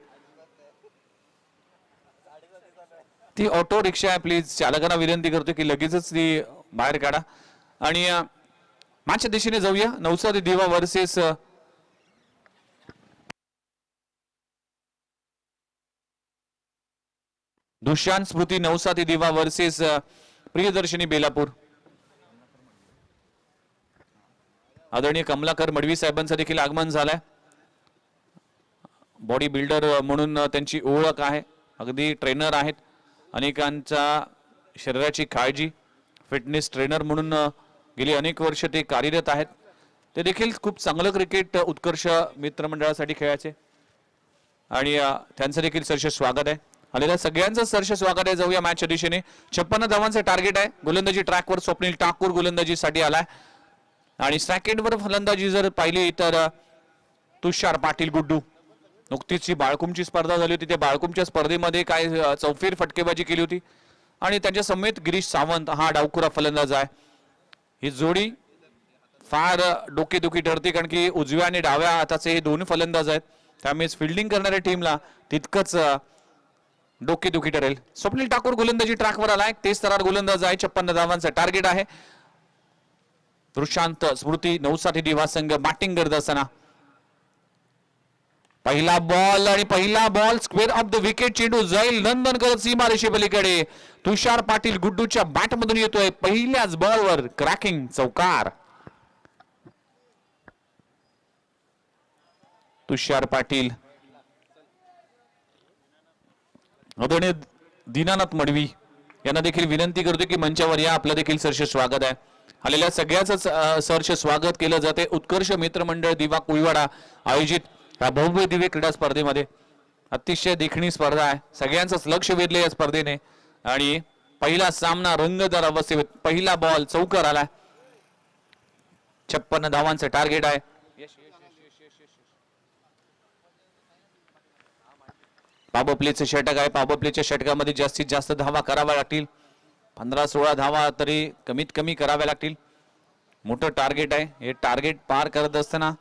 ती ऑटो रिक्षा आहे. प्लीज चालकांना विनंती करतो की लगेचच ती बाहेर काढा. आणि मॅचच्या दिशेने जाऊया. नवसारी दिवा वर्सेस दुष्यांत स्मृती. नवसाती दिवा वर्सेस प्रियदर्शनी बेलापूर. आदरणीय कमलाकर मडवी साहेबांचं देखील आगमन झालंय. बॉडी बिल्डर म्हणून त्यांची ओळख आहे. अगदी ट्रेनर आहेत. अनेकांच्या शरीराची काळजी, फिटनेस ट्रेनर म्हणून गेली अनेक वर्ष ते कार्यरत आहेत. ते देखील खूप चांगलं क्रिकेट उत्कर्ष मित्रमंडळासाठी खेळायचे आणि त्यांचं देखील सहर्ष स्वागत आहे. आलेल्या सगळ्यांचं सहर्ष स्वागत आहे. जाऊया मॅचच्या दिशेने. 56 धावांचं टार्गेट आहे. गोलंदाजी ट्रॅकवर स्वप्नील ठाकूर गोलंदाजीसाठी आलाय आणि सेकंडवर फलंदाजी जर पाहिली तर तुषार पाटील गुड्डू. नुकतीच बाळकुमची स्पर्धा झाली होती. त्या बाळकुमच्या स्पर्धेमध्ये काय चौफेर फटकेबाजी केली होती आणि त्यांच्या समेत गिरीश सावंत हा डावखुरा फलंदाज आहे. ही जोडी फार डोकेदुखी ठरते कारण की उजव्या आणि डाव्या हाताचे हे दोन्ही फलंदाज आहेत. त्यामुळे फिल्डिंग करणाऱ्या टीमला तितकंच डोकेदुखी ठरेल. स्वप्नील ठाकूर गोलंदाजी ट्रॅकवर आलाय. 23 थरार गोलंदाज आहे. 56 धावांचं टार्गेट आहे. दुष्यांत स्मृती नवसाती दिवा संघ बॅटिंग करत असताना पहिला बॉल आणि पहिला ball square off the wicket. चेंडू जाईल नंदन करत सीमारेषे पलीकडे. तुषार पाटील गुड्डूच्या बॅट मधून येतोय. पहिल्याच बॉलवर क्रॅकिंग चौकार. तुषार पाटील. आदरणीय दीनानाथ मडवी यांना देखील विनंती करतो की मंचावर या. आपलं देखील सहर्ष स्वागत आहे. आलेल्या सगळ्याच सहर्ष स्वागत केलं जाते. उत्कर्ष मित्रमंडळ दिवा कुळवाडा आयोजित भव्य दिव्य क्रीडा स्पर्धेमध्ये अतिशय देखणी स्पर्धा आहे. सगळ्यांचंच लक्ष वेधले या स्पर्धेने आणि पहिला सामना रंगतदार अवस्थेत. पहिला बॉल चौकार आला. 56 धावांचं टार्गेट आहे. पॉवर प्लेचं षटक आहे. पॉवर प्लेच्या षटकामध्ये जास्तीत जास्त धावा कराव्या लागतील. 15-16 धावा तरी कमीत कमी कराव्या लागतील. मोठं टार्गेट आहे. हे टार्गेट पार करत असताना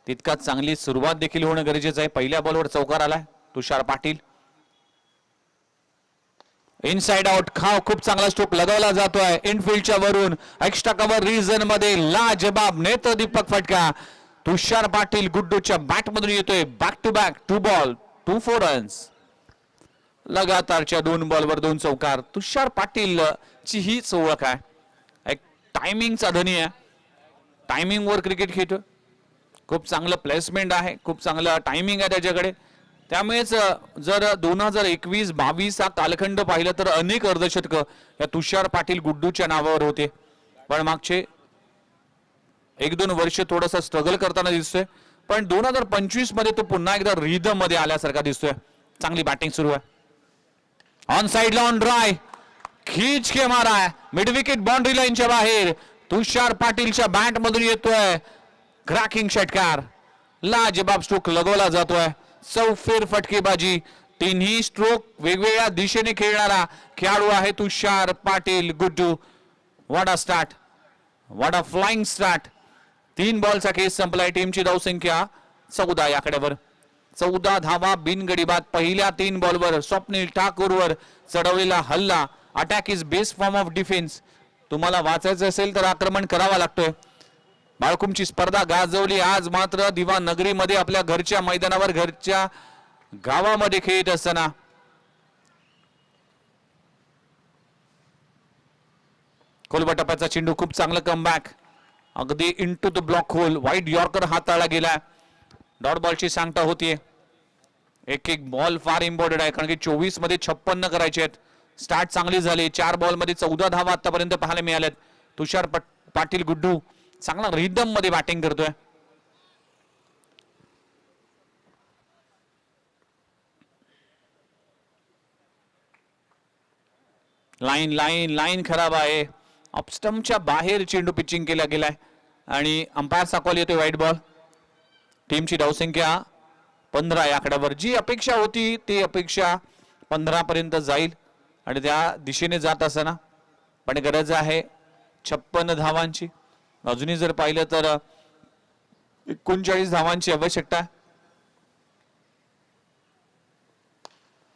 तितकाच चांगली सुरुवात देखील होणं गरजेचं आहे. पहिल्या बॉलवर चौकार आलाय. तुषार पाटील इनसाइड आउट. खूप चांगला स्ट्रोक लगावला जातोय इनफिल्डच्या वरून. एक्स्ट्रा कव्हर रिजन मध्ये लाजबाब नेत्र दीपक फटका. तुषार पाटील गुड्डूच्या बॅट मधून येतोय. Back to back 2 ball 2 4 runs. लगातारच्या 2 बॉलवर 2 चौकार. तुषार पाटील ची हीच ओळख आहे. एक टायमिंगचा धनी आहे. टायमिंग वर क्रिकेट खेळतो. खूप चांगलं प्लेसमेंट आहे. खूप चांगलं टायमिंग आहे त्याच्याकडे. त्यामुळेच जर 2021-22 हा कालखंड पाहिलं तर अनेक अर्धशतक या तुषार पाटील गुड्डूच्या नावावर होते, पण मागचे 1-2 वर्ष थोडंसं स्ट्रगल करताना दिसतोय, पण 2025 मध्ये तो पुन्हा एकदा रिदम मध्ये आल्यासारखा दिसतोय. चांगली बॅटिंग सुरू आहे. ऑन साइड ऑन ड्राय खीच के मारा मिड विकेट बाउंड्री लाईनच्या बाहेर तुषार पाटीलच्या बॅट मधून येतोय क्रॅकिंग षटकार. लाजबाब स्ट्रोक लगवला जातोय. चौफेर फटकेबाजी, तिन्ही स्ट्रोक वेगवेगळ्या दिशेने खेळणारा खेळाडू आहे Tushar Patil Guddu. What a start, what a flying start. 3 बॉलचा केस संपलाय. टीमची धावसंख्या 14 या आकड्यावर. 14 धावा बिनगडी बाद. पहिल्या 3 बॉलवर स्वप्नील ठाकूरवर चढवलेला हल्ला. Attack is best form of defence. तुम्हाला वाचायचं असेल तर आक्रमण करावा लागतोय. बाळकुमची स्पर्धा गाजवली. आज मात्र दिवा नगरीमध्ये आपल्या घरच्या मैदानावर घरच्या गावामध्ये खेळत असताना खोलवा टप्प्याचा चेंडू खूप चांगलं कमबॅक. अगदी into the block hole. Wide yorker हाताळला गेला. डॉट बॉलची सांगता होतीये. एक बॉल फार इम्पॉर्टंट आहे, कारण की 24 मध्ये 56 करायचे आहेत. स्टार्ट चांगली झाली. 4 बॉल मध्ये 14 धावा आतापर्यंत पाहायला मिळाल्यात. तुषार पाटील गुड्डू चांगला रिदम मध्ये बॅटिंग करतोय. लाईन लाईन लाईन खराब आहे. ऑफस्टम्पच्या बाहेर चेंडू पिचिंग केला गेलाय आणि अंपायरचा कॉल येतोय वाईट बॉल. टीमची धावसंख्या 15 या आकड्यावर. जी अपेक्षा होती ती अपेक्षा 15 पर्यंत जाईल आणि त्या दिशेने जात असताना पण गरज आहे 56 धावांची. अजूनही जर पाहिलं तर 39 धावांची आवश्यकता.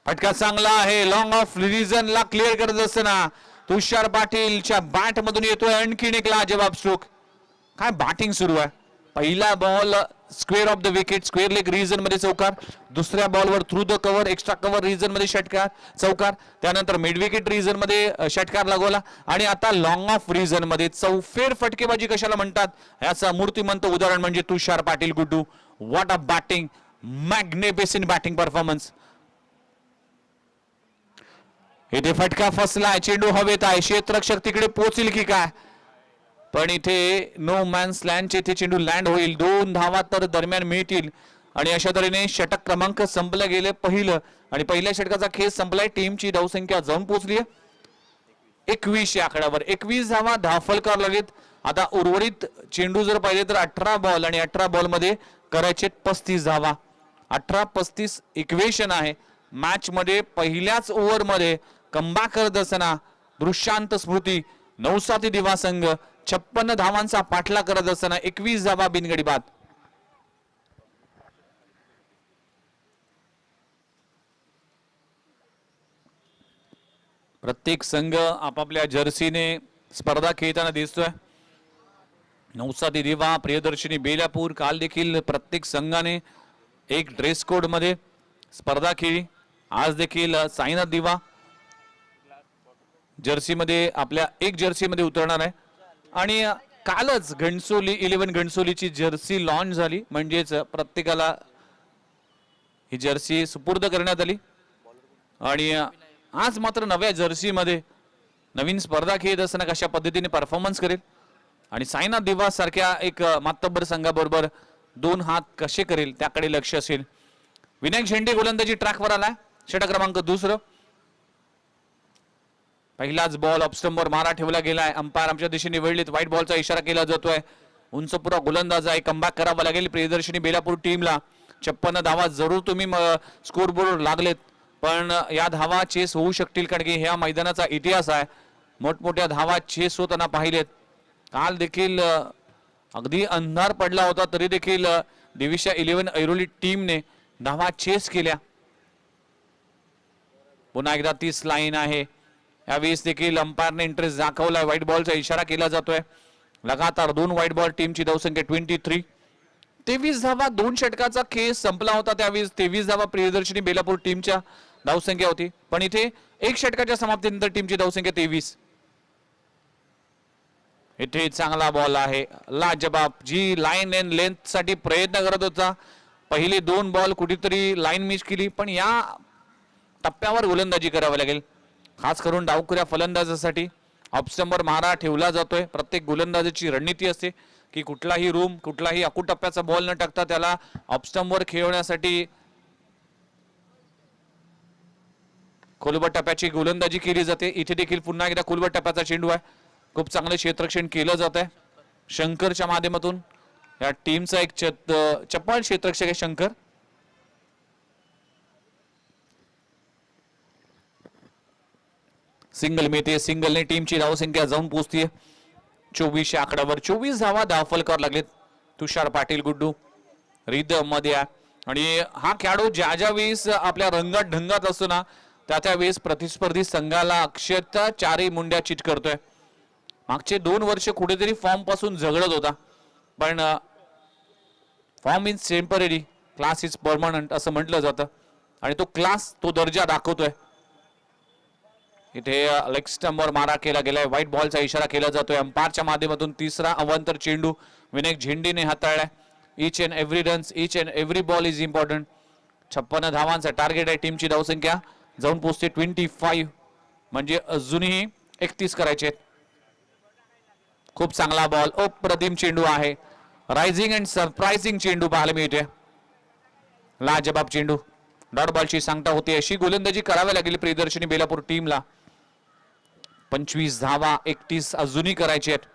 फटका चांगला आहे. लॉंग ऑफ रिजनला क्लिअर करत असताना तुषार पाटीलच्या बॅट मधून येतोय आणखीन एक लाजवाब स्ट्रोक. काय बॅटिंग सुरू आहे. पहिला ball square off the wicket, square leg region मध्ये चौकार. दुसऱ्या बॉलवर through the cover, extra cover region मध्ये षटकार चौकार. त्यानंतर मिड विकेट रिजन मध्ये षटकार लागवला आणि आता लॉंग ऑफ रिजन मध्ये चौफेर फटकेबाजी कशाला म्हणतात याचं मूर्तिमंत उदाहरण म्हणजे Tushar Patil Guddu. What a batting, magnificent batting performance. इथे फटका फसलाय. चेंडू हवेत आहे. क्षेत्ररक्षक तिकडे पोहोचेल की काय, पण इथे नो मॅन्स लँडचे इथे चेंडू लँड होईल. 2 धावा तर दरम्यान मिळतील आणि अशा तऱ्हेने षटक क्रमांक संपले गेले पहिलं आणि पहिल्या षटकाचा खेळ संपलाय. टीमची धावसंख्या जाऊन पोहोचली 21 या आकड्यावर. 21 धावा धाफलकर लागेल. आता उर्वरित चेंडू जर पाहिले तर 18 बॉल आणि 18 बॉल मध्ये करायचे 35 धावा. 18-35 इक्वेशन आहे. मॅच मध्ये पहिल्याच ओव्हर मध्ये कमबॅक करत असताना दृश्यांत स्मृती नवसाती दिवा संघ 56 धावांचा पाठला करत असताना 21 धावा बिनगडी बाद. प्रत्येक संघ आपापल्या जर्सीने स्पर्धा खेळताना दिसतोय. नवसाती दिवा, प्रियदर्शनी बेलापूर काल देखील प्रत्येक संघाने एक ड्रेस कोड मध्ये स्पर्धा खेळली. आज देखील साईनाथ दिवा जर्सी मध्ये आपल्या एक जर्सी मध्ये उतरणार आहे आणि कालच घणसोली 11 घणसोलीची जर्सी लॉन्च झाली, म्हणजेच प्रत्येकाला ही जर्सी सुपूर्द करण्यात आली आणि आज मात्र नव्या जर्सी मध्ये नवीन स्पर्धा खेळत असताना कशा पद्धतीने परफॉर्मन्स करेल आणि साईनाथ दिवा सारख्या एक मातब्बर संघाबरोबर 2 हात कसे करेल त्याकडे लक्ष असेल. विनायक झेंडे गोलंदाजी ट्रॅकवर आला. षटक क्रमांक 2. पहिलाच बॉल ऑफस्टंपवर मारा ठेवला गेलाय. अंपायर आमच्या दिशेने वळलेत. व्हाईट बॉलचा इशारा केला जातोय. उंचपुरा गोलंदाज आहे. कमबॅक करावा लागेल प्रियदर्शनी बेलापूर टीमला. 56 धावा जरूर तुम्ही स्कोर बोर्डवर लागलेत, पण या धावा चेस होऊ शकतील कारण की ह्या मैदानाचा इतिहास आहे. मोठमोठ्या धावा चेस होताना पाहिलेत. काल देखील अगदी अंधार पडला होता तरी देखील दिविशा 11 ऐरोली टीमने धावा चेस केल्या. पुन्हा एकदा 30 लाईन आहे. यावेळेस देखील अंपायरने इंटरेस्ट दाखवलाय. व्हाईट बॉलचा इशारा केला जातोय. लगातार 2 व्हाईट बॉल. टीमची धावसंख्या 23. 23 धावा 2 षटकाचा खेळ संपला होता. त्यावेळेस 23 धावा प्रियदर्शनी बेलापूर टीमच्या धावसंख्या होती, पण इथे 1 षटकाच्या समाप्तीनंतर टीमची धावसंख्या 23. इथे चांगला बॉल आहे. लाजबाब जी लाईन एंड लेंथ साठी प्रयत्न करत होता पहिले 2 बॉल कुठेतरी लाईन मिस केली, पण या टप्प्यावर गोलंदाजी करावी लागेल, खास करून डावखुऱ्या फलंदाजासाठी. ऑप्स्टंबर मारा ठेवला जातोय. प्रत्येक गोलंदाजाची रणनीती असते की कुठलाही कुठलाही अकू टप्प्याचा बॉल न टाकता त्याला ऑप्स्टंबर खेळवण्यासाठी खोलबट टप्प्याची गोलंदाजी केली जाते. इथे देखील पुन्हा एकदा खोलबट टप्प्याचा चेंडू आहे. खूप चांगलं क्षेत्ररक्षण केलं जात आहे शंकरच्या माध्यमातून. या टीमचा एक चप्पल क्षेत्ररक्षक आहे शंकर. सिंगल मिळते. सिंगलने टीमची धावसंख्या जाऊन पोहोचते 24 आकड्यावर. 24 धावा धावफलकावर लागलेत. तुषार पाटील गुड्डू रिदम मध्ये आहे. आणि हा खेळाडू ज्या ज्या वेळेस आपल्या रंगात ढंगात असतो ना, त्या वेळेस प्रतिस्पर्धी संघाला अक्षरशः चारही मुंड्या चिट करतोय. मागचे 2 वर्ष कुठेतरी फॉर्म पासून झगडत होता, पण form is temporary, class is permanent असं म्हटलं जातं. आणि तो क्लास, तो दर्जा दाखवतोय. इथे लेग स्टंपवर मारा केला गेलाय. व्हाईट बॉलचा इशारा केला जातोय अंपायरच्या माध्यमातून. तिसरा अवांतर चेंडू विनायक झेंडेने हाताळलाय. Each and every runs, each and every ball is important. 56 धावांचा टार्गेट आहे. टीमची धावसंख्या जाऊन पोहोचते 25, म्हणजे अजूनही 31 करायचे. खूप चांगला बॉल, अप्रतिम चेंडू आहे. रायझिंग अँड सरप्राइझिंग चेंडू पाहायला मिळतोय. लाजबाब चेंडू. डॉट बॉलची सांगता होती. अशी गोलंदाजी करावी लागेल प्रियदर्शनी बेलापूर टीमला. 25 धावा 31 अजूनही करायचे आहेत.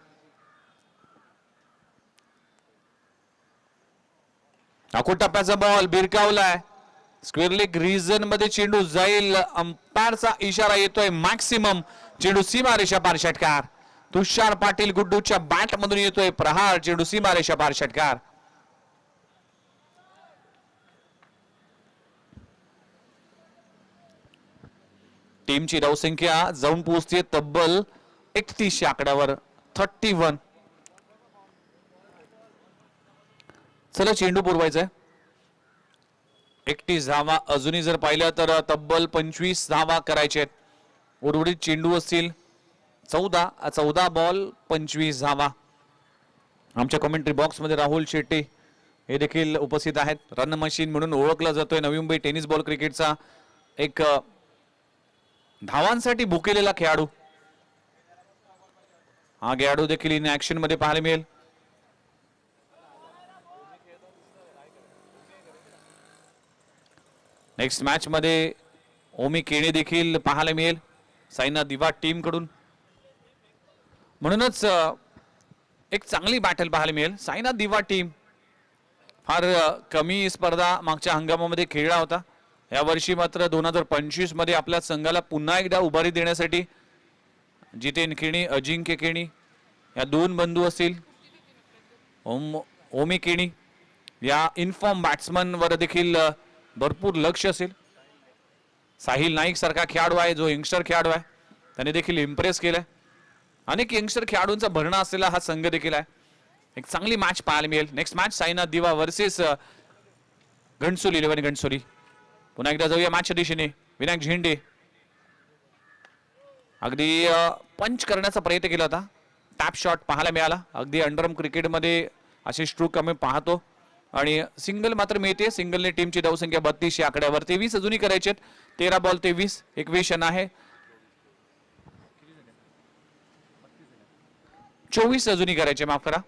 अकू टप्प्याचा बॉल बिरकावलाय. स्क्वेअर लेग रिजन मध्ये चेंडू जाईल. अंपायरचा इशारा येतोय मॅक्सिमम. चेंडू सीमारेषा पार षटकार. तुषार पाटील गुड्डूच्या बॅट मधून येतोय प्रहार. चेंडू सीमारेषा पार षटकार. टीमची धावसंख्या जाऊन पोहोचते तब्बल 31 आकड्यावर. 31. चला चेंडू पुरवायचा आहे. 31 धावा अजूनही जर पाहिलं तर तब्बल 25 धावा करायचे आहेत. उर्वरित चेंडू असतील 14 बॉल 25 धावा. आमच्या कमेंट्री बॉक्स मध्ये राहुल शेट्टी हे देखील उपस्थित आहेत. रन मशीन म्हणून ओळखला जातोय नवी मुंबई टेनिस बॉल क्रिकेटचा एक धावांसाठी भुकेलेला खेळाडू. हा खेळाडू देखील इन ऍक्शन मध्ये पाहायला मिळेल. नेक्स्ट मॅच मध्ये ओमी केणे देखील पाहायला मिळेल साईनाथ दिवाट टीम कडून. म्हणूनच एक चांगली बॅटल पाहायला मिळेल. साईनाथ दिवाट टीम फार कमी स्पर्धा मागच्या हंगामामध्ये खेळला होता. या वर्षी मात्र 2025 मध्ये आपल्या संघाला पुन्हा एकदा उभारी देण्यासाठी जितेन केणी, अजिंक्य केणी या 2 बंधू असतील. ओमी केणी या इनफॉर्म बॅट्समन वर देखील भरपूर लक्ष असेल. साहिल नाईक सारखा खेळाडू आहे जो यंगस्टर खेळाडू आहे. त्याने देखील इम्प्रेस केलाय. अनेक यंगस्टर खेळाडूंचा भरणा असलेला हा संघ देखील आहे. एक चांगली मॅच पाहायला मिळेल. नेक्स्ट मॅच साईनाथ दिवा वर्सेस घणसोली 11 घणसोली. पुन्हा एकदा जाऊया मॅचच्या दिशेने. विनायक झेंडे अगदी पंच करण्याचा प्रयत्न केला होता. टॅप शॉट पाहायला मिळाला. अगदी अंडरआर्म क्रिकेटमध्ये असे स्ट्रोक आम्ही पाहतो. आणि सिंगल मात्र मिळते. सिंगलने टीमची धावसंख्या 32 आकड्यावर. 23 अजूनही करायचे. 13 बॉल 23. 21 आहे. 24 अजूनही करायचे, माफ करा.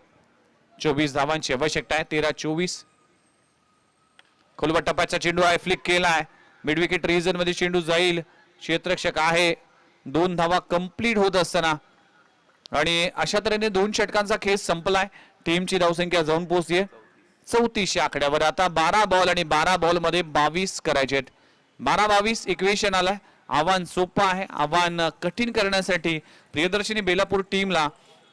24 धावांची आवश्यकता आहे. 13-24. खोलबट टप्प्याचा चेंडू आहे. फ्लिक केला आहे. मिड विकेट रिजन मध्ये चेंडू जाईल. क्षेत्ररक्षक आहे. 2 धावा कंप्लीट होत असताना आणि अशा तऱ्हेने 2 षटकांचा खेळ संपलाय. टीमची धावसंख्या जाऊन पोहोचलीये 34 आकड्यावर. आता 12 बॉल आणि 12 बॉल मध्ये 22 करायचे आहेत. 12-22 इक्वेशन आलाय. आव्हान सोपं आहे. आव्हान कठीण करण्यासाठी प्रियदर्शनी बेलापूर टीमला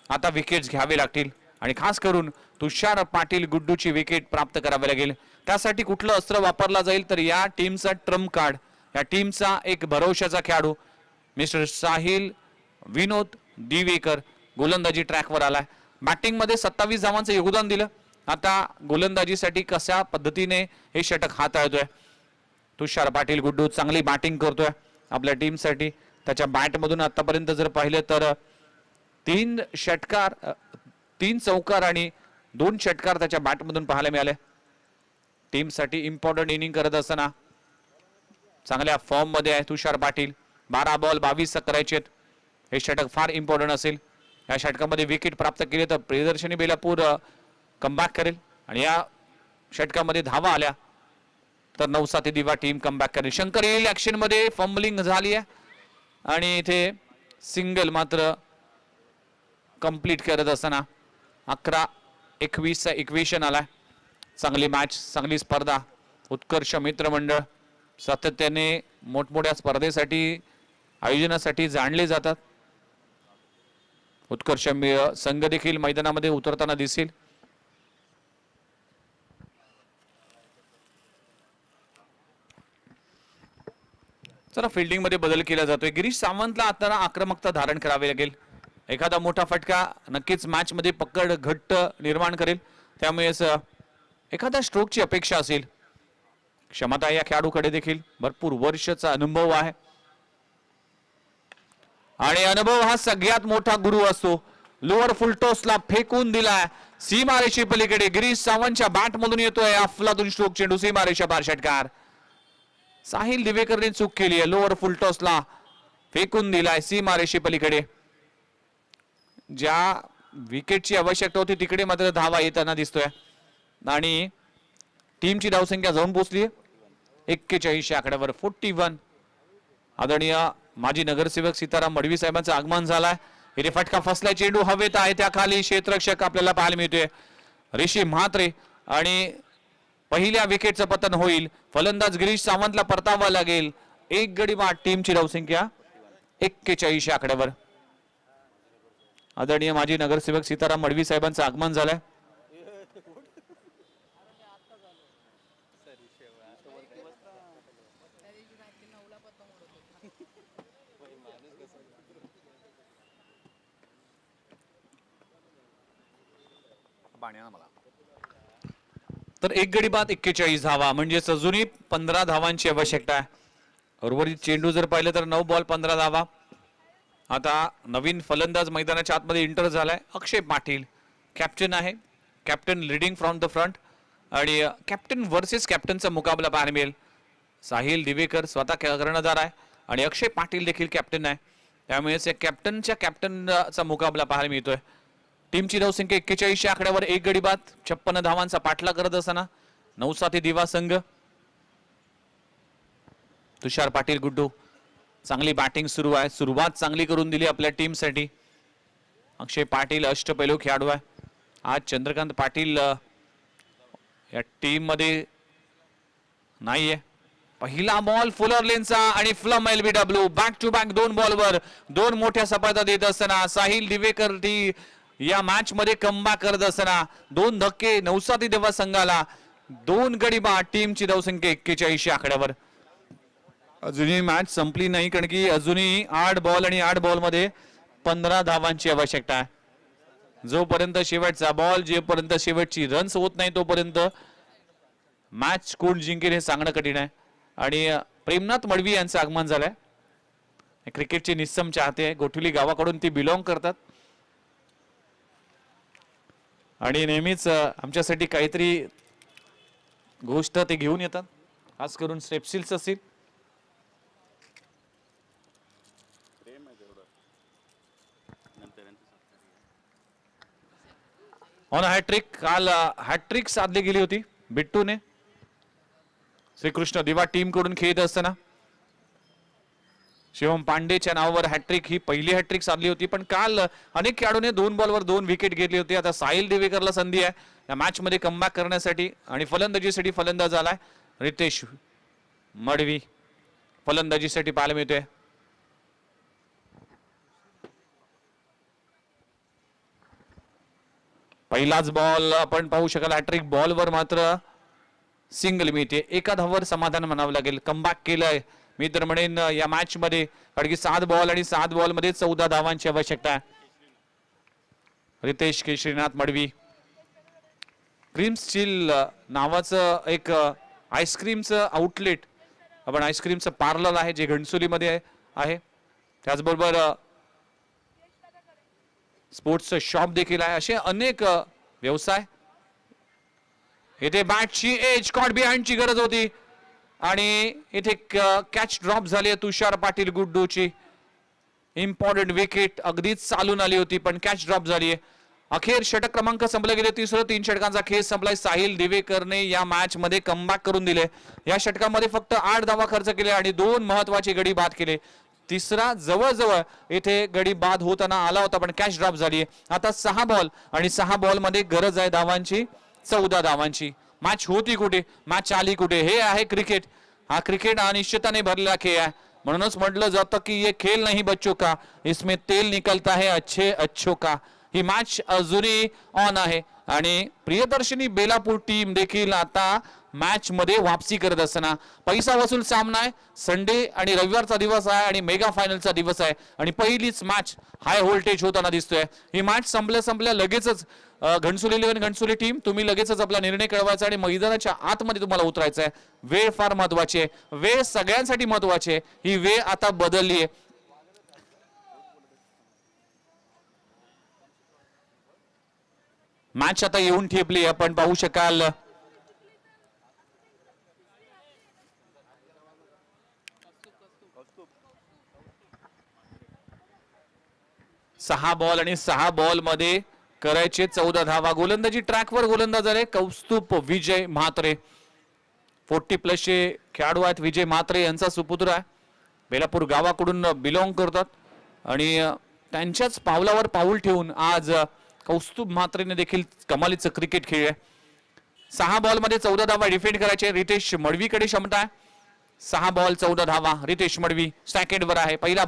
आता विकेट्स घ्यावे लागतील आणि खास करून तुषार पाटील गुड्डूची विकेट प्राप्त करावी लागेल. त्यासाठी कुठलं अस्त्र वापरला जाईल तर या टीमचा ट्रम्प कार्ड, या टीमचा एक भरवशाचा खेळाडू मिस्टर साहिल विनोद दिवेकर गोलंदाजी ट्रॅकवर आलाय. बॅटिंग मध्ये 27 धावांचं योगदान दिलं. आता गोलंदाजीसाठी कशा पद्धतीने हे षटक हाताळतोय. तुषार पाटील गुड्डू चांगली बॅटिंग करतोय आपल्या टीमसाठी. त्याच्या बॅट मधून आतापर्यंत जर पाहिलं तर 3 षटकार, 3 चौकार आणि 2 षटकार त्याच्या बॅट मधून पाहायला मिळाले. टीम साठी इम्पॉर्टंट इनिंग करत असताना चांगल्या फॉर्म मध्ये आहे तुषार पाटील. 12 बॉल 22 करायचे. हे षटक फार इम्पॉर्टंट असेल. या षटकामध्ये विकेट प्राप्त केली तर प्रियदर्शनी बेलापूर कमबॅक करेल आणि या षटकामध्ये धावा आल्या तर नवसाती दिवा टीम कमबॅक करेल. शंकर येईल ऍक्शन मध्ये. फंबलिंग झाली आहे आणि इथे सिंगल मात्र कंप्लीट करत असताना 11-21चा इक्वेशन आलाय. चांगली मॅच, चांगली स्पर्धा. उत्कर्ष मित्रमंडळ सातत्याने मोठमोठ्या स्पर्धेसाठी आयोजनासाठी जाणले जातात. उत्कर्ष संघ देखील मैदानामध्ये उतरताना दिसेल. चला फिल्डिंग मध्ये बदल केला जातोय. गिरीश सावंतला आता आक्रमकता धारण करावी लागेल. एखादा मोठा फटका नक्कीच मॅच मध्ये पकड घट्ट निर्माण करेल. त्यामुळेच एखादा स्ट्रोकची अपेक्षा असेल. क्षमता या खेळाडूकडे देखील भरपूर वर्षाचा अनुभव आहे आणि अनुभव हा सगळ्यात मोठा गुरु असतो. लोअर फुलटॉसला फेकून दिलाय सीमारेषे पलीकडे. गिरीश सावंतच्या बॅट मधून येतोय अफलातून स्ट्रोक चेंडू. सीमारेषा बाहेर षटकार. साहिल दिवेकरने चूक केली आहे. लोअर फुलटॉसला फेकून दिलाय सीमारेषे पलीकडे. ज्या विकेटची आवश्यकता होती तिकडे मात्र धावा येताना दिसतोय आणि टीमची धावसंख्या जाऊन पोहोचली 41 आकड्यावर. 41. आदरणीय माजी नगरसेवक सीताराम मडवी साहेबांचं आगमन झालाय. इथे फटका फसलाय. चेंडू हवेत आहे. त्या खाली क्षेत्ररक्षक आपल्याला पाहायला मिळतोय ऋषी म्हात्रे आणि पहिल्या विकेटचं पतन होईल. फलंदाज गिरीश सावंतला परतावा लागेल. एक गडी बाद. टीमची धावसंख्या 41 आकड्यावर. आदरणीय माजी नगरसेवक सीताराम मडवी साहेबांचं आगमन झालंय. तर एक गडी बाद 41 धावा म्हणजेच अजूनही 15 धावांची आवश्यकता आहे. उर्वरित चेंडू जर पाहिलं तर 9 बॉल 15 धावा. आता नवीन फलंदाज मैदानाच्या आतमध्ये एंटर झालाय. अक्षय पाटील कॅप्टन आहे. Captain leading from the front आणि कॅप्टन वर्सेस कॅप्टनचा मुकाबला पाहायला मिळेल. साहिल दिवेकर स्वतः कर्णधार आहे आणि अक्षय पाटील देखील कॅप्टन आहे. त्यामुळेच कॅप्टनच्या कॅप्टनचा मुकाबला पाहायला मिळतोय. टीमची धावसंख्या 41 आकड्यावर. एक गडी बाद. 56 धावांचा पाठला करत असताना नवसाती दिवा संघ. तुषार पाटील गुड्डू चांगली बॅटिंग सुरू आहे. सुरुवात चांगली करून दिली आपल्या टीमसाठी. अक्षय पाटील अष्टपैलू खेळाडू आहे. आज चंद्रकांत पाटील या टीम मध्ये नाहीये. पहिला बॉल फुलर लेनचा आणि फ्लम एलबीडब्ल्यू. बॅक टू बॅक 2 बॉलवर 2 मोठ्या सपाटा देत असताना साहिल दिवेकर ती या मॅच मध्ये कमबॅक करत असताना 2 धक्के नवसाती दिवा संघाला. 2 गडी बाद. टीमची धावसंख्या 41 आकड्यावर. अजूनही मॅच संपली नाही कारण की अजूनही 8 बॉल आणि 8 बॉल मध्ये 15 धावांची आवश्यकता आहे. जोपर्यंत शेवटचा बॉल जेपर्यंत शेवटची रन्स होत नाही तोपर्यंत मॅच कोण जिंकेल हे सांगणं कठीण आहे. आणि प्रेमनाथ मडवी यांचं आगमन झालंय. क्रिकेटचे निस्सम चाहते आहे. गोठुली गावाकडून ती बिलॉंग करतात आणि नेहमीच आमच्यासाठी काहीतरी गोष्ट ते घेऊन येतात. खास करून स्टेपसिल्स असतील. On hat trick. काल हॅट्रिक साधली गेली होती बिट्टूने. श्रीकृष्ण दिवा टीम कडून खेळत असताना शिवम पांडेच्या नावावर हॅट्रिक ही पहिली हॅट्रिक साधली होती. पण काल अनेक खेळाडूंनी 2 बॉलवर 2 विकेट घेतली होती. आता साहिल दिवेकरला संधी आहे या मॅच मध्ये कमबॅक करण्यासाठी आणि फलंदाजीसाठी फलंदाज आलाय रितेश मडवी. फलंदाजीसाठी पाहायला मिळतोय. पहिलाच बॉल आपण पाहू शकाल. हॅट्रिक बॉलवर मात्र सिंगल मिळते. एका धावावर समाधान म्हणावं लागेल. कमबॅक केलंय मी तर म्हणेन या मॅच मध्ये. कारण की 7 बॉल आणि 7 बॉल मध्ये 14 धावांची आवश्यकता आहे. रितेश केशरीनाथ मडवी. क्रीम स्टील नावाचं एक आईस्क्रीमचं आउटलेट आपण आईस्क्रीमचं पार्लर आहे जे घणसोलीमध्ये आहे. त्याचबरोबर स्पोर्ट्सचं शॉप देखील आहे. असे अनेक व्यवसाय इथे बॅटची एज कॉट बिहाइंडची गरज होती आणि इथे कॅच ड्रॉप झाली आहे तुषार पाटील गुड्डूची. इम्पॉर्टंट विकेट अगदीच चालून आली होती पण कॅच ड्रॉप झाली आहे. अखेर षटक क्रमांक संपले गेले. तिसरं 3 षटकांचा खेळ संपलाय. साहिल दिवेकरने या मॅच मध्ये कमबॅक करून दिले. या षटकामध्ये फक्त 8 धावा खर्च केले आणि 2 महत्वाचे गडी बाद केले. तिसरा जवळजवळ इथे गडी बाद होताना आला होता पण कॅच ड्रॉप झाली. आता 6 बॉल आणि 6 बॉल मध्ये गरज आहे धावांची 14 धावांची. मॅच होती कुठे, मॅच आली कुठे. हे आहे क्रिकेट. हा क्रिकेट अनिश्चितताने भरलेला खेळ आहे. म्हणूनच म्हटलं जातं की ये खेल नहीं बच्चों का, इसमें तेल निकलता है अच्छे अच्छों का. ही मॅच अजूनही ऑन आहे आणि प्रियदर्शनी बेलापूर टीम देखील आता मॅच मध्ये वापसी करत असताना पैसा वसूल सामना आहे. संडे आणि रविवारचा दिवस आहे आणि मेगा फायनलचा दिवस आहे आणि पहिलीच मॅच हाय व्होल्टेज होताना दिसतोय. ही मॅच संपल्या लगेचच घनसोली 11 घनसोली टीम तुम्ही लगेचच आपला निर्णय कळवायचा आणि मैदानाच्या आतमध्ये तुम्हाला उतरायचं आहे. वेळ फार महत्वाची आहे. वेळ सगळ्यांसाठी महत्वाची आहे. ही वेळ आता बदलली आहे. मॅच आता येऊन ठेपली. आपण पाहू शकाल 6 बॉल आणि 6 बॉल मध्ये करायचे 14 धावा. गोलंदाजी ट्रॅकवर गोलंदाज आहे कौस्तुभ विजय म्हात्रे. 40+ चे खेळाडू आहेत. विजय म्हात्रे यांचा सुपुत्र आहे. बेलापूर गावाकडून बिलॉंग करतात आणि त्यांच्याच पावलावर पाऊल ठेवून आज कौस्तुभ म्हात्रेने देखील कमालीचं क्रिकेट खेळले. 6 बॉल मध्ये 14 धावा डिफेंड करायचे. रितेश मडवीकडे क्षमता आहे. 6 बॉल 14 धावा. रितेश मडवी सेकंड वर आहे. पहिला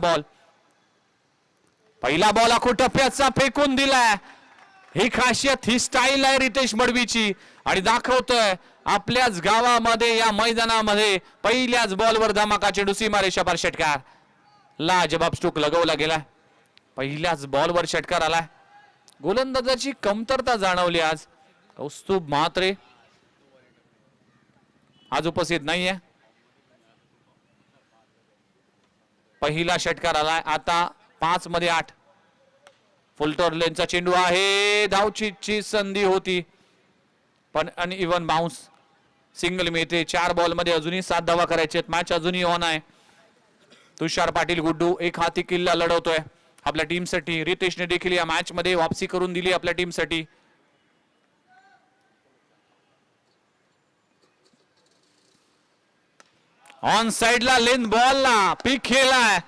बॉल आखो टप्प्याचा फेकून दिलाय. ही खासियत, ही स्टाईल आहे रितेश मडवीची आणि दाखवतोय आपल्याच गावामध्ये या मैदानामध्ये पहिल्याच बॉलवर धमाका चेंडू सीमारे शपार षटकार. लाजबाब स्ट्रोक लगवला गेलाय. पहिल्याच बॉलवर षटकार आलाय. गोलंदाजाची कमतरता जाणवली आज. कौस्तुभ म्हात्रे आज उपस्थित नाहीये. पहिला षटकार आलाय. आता 5 मध्ये 8. फुलटॉर लेनचा चेंडू आहे. धावचीची संधी होती पण अनइव्हन बाउन्स. सिंगल मिळते. 4 बॉल मध्ये अजूनही 7 धावा करायचे. मॅच अजूनही ऑन आहे. तुषार पाटील गुड्डू एक हाती किल्ला लढवतोय आपल्या टीमसाठी. रितेशने देखील या मॅच मध्ये वापसी करून दिली आपल्या टीमसाठी. ऑन साइडला लेन बॉलला पिक खेळलाय.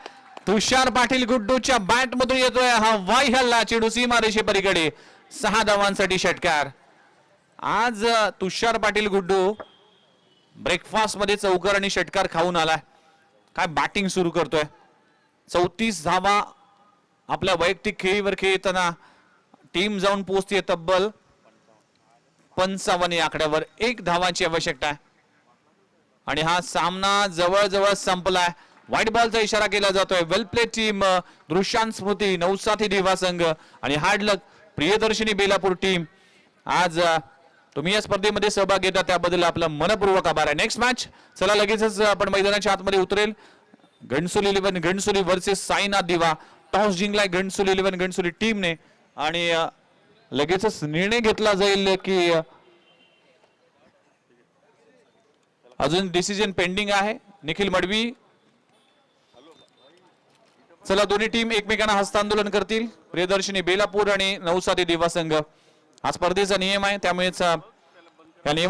तुषार पाटील गुड्डूच्या बॅट मधून येतोय हा वाई हल्ला. चेंडू सीमारेषे पलीकडे. 6 धावांसाठी षटकार. आज तुषार पाटील गुड्डू ब्रेकफास्ट मध्ये चौकार आणि षटकार खाऊन आलाय. काय बॅटिंग सुरू करतोय. 34 धावा आपल्या वैयक्तिक खेळीवर खेळताना टीम जाऊन पोहोचते तब्बल 55 या आकड्यावर. 1 धावांची आवश्यकता आहे आणि हा सामना जवळजवळ संपलाय. व्हाईट बॉलचा इशारा केला जातोय. वेल प्ले टीम दृश्यान स्मृती नवसाथी दिवा संघ आणि हार्ड लक प्रियदर्शनी बेलापूर टीम. आज तुम्ही या स्पर्धेमध्ये सहभाग घेता त्याबद्दल आपला मनपूर्वक आभार आहे. नेक्स्ट मॅच चला लगेचच आपण मैदानाच्या आतमध्ये उतरेल. घनसोली 11 घनसोली वर्सेस साईनाथ दिवा. टॉस जिंकलाय घनसोली 11 घनसोली टीमने आणि लगेचच निर्णय घेतला जाईल की अजून डिसिजन पेंडिंग आहे. निखिल मडवी. चला दोन्ही टीम एकमेकांना हस्तांदोलन करतील. प्रियदर्शनी बेलापूर आणि नवसाथी दिवा संघ. हा स्पर्धेचा नियम आहे त्यामुळेच या नियमा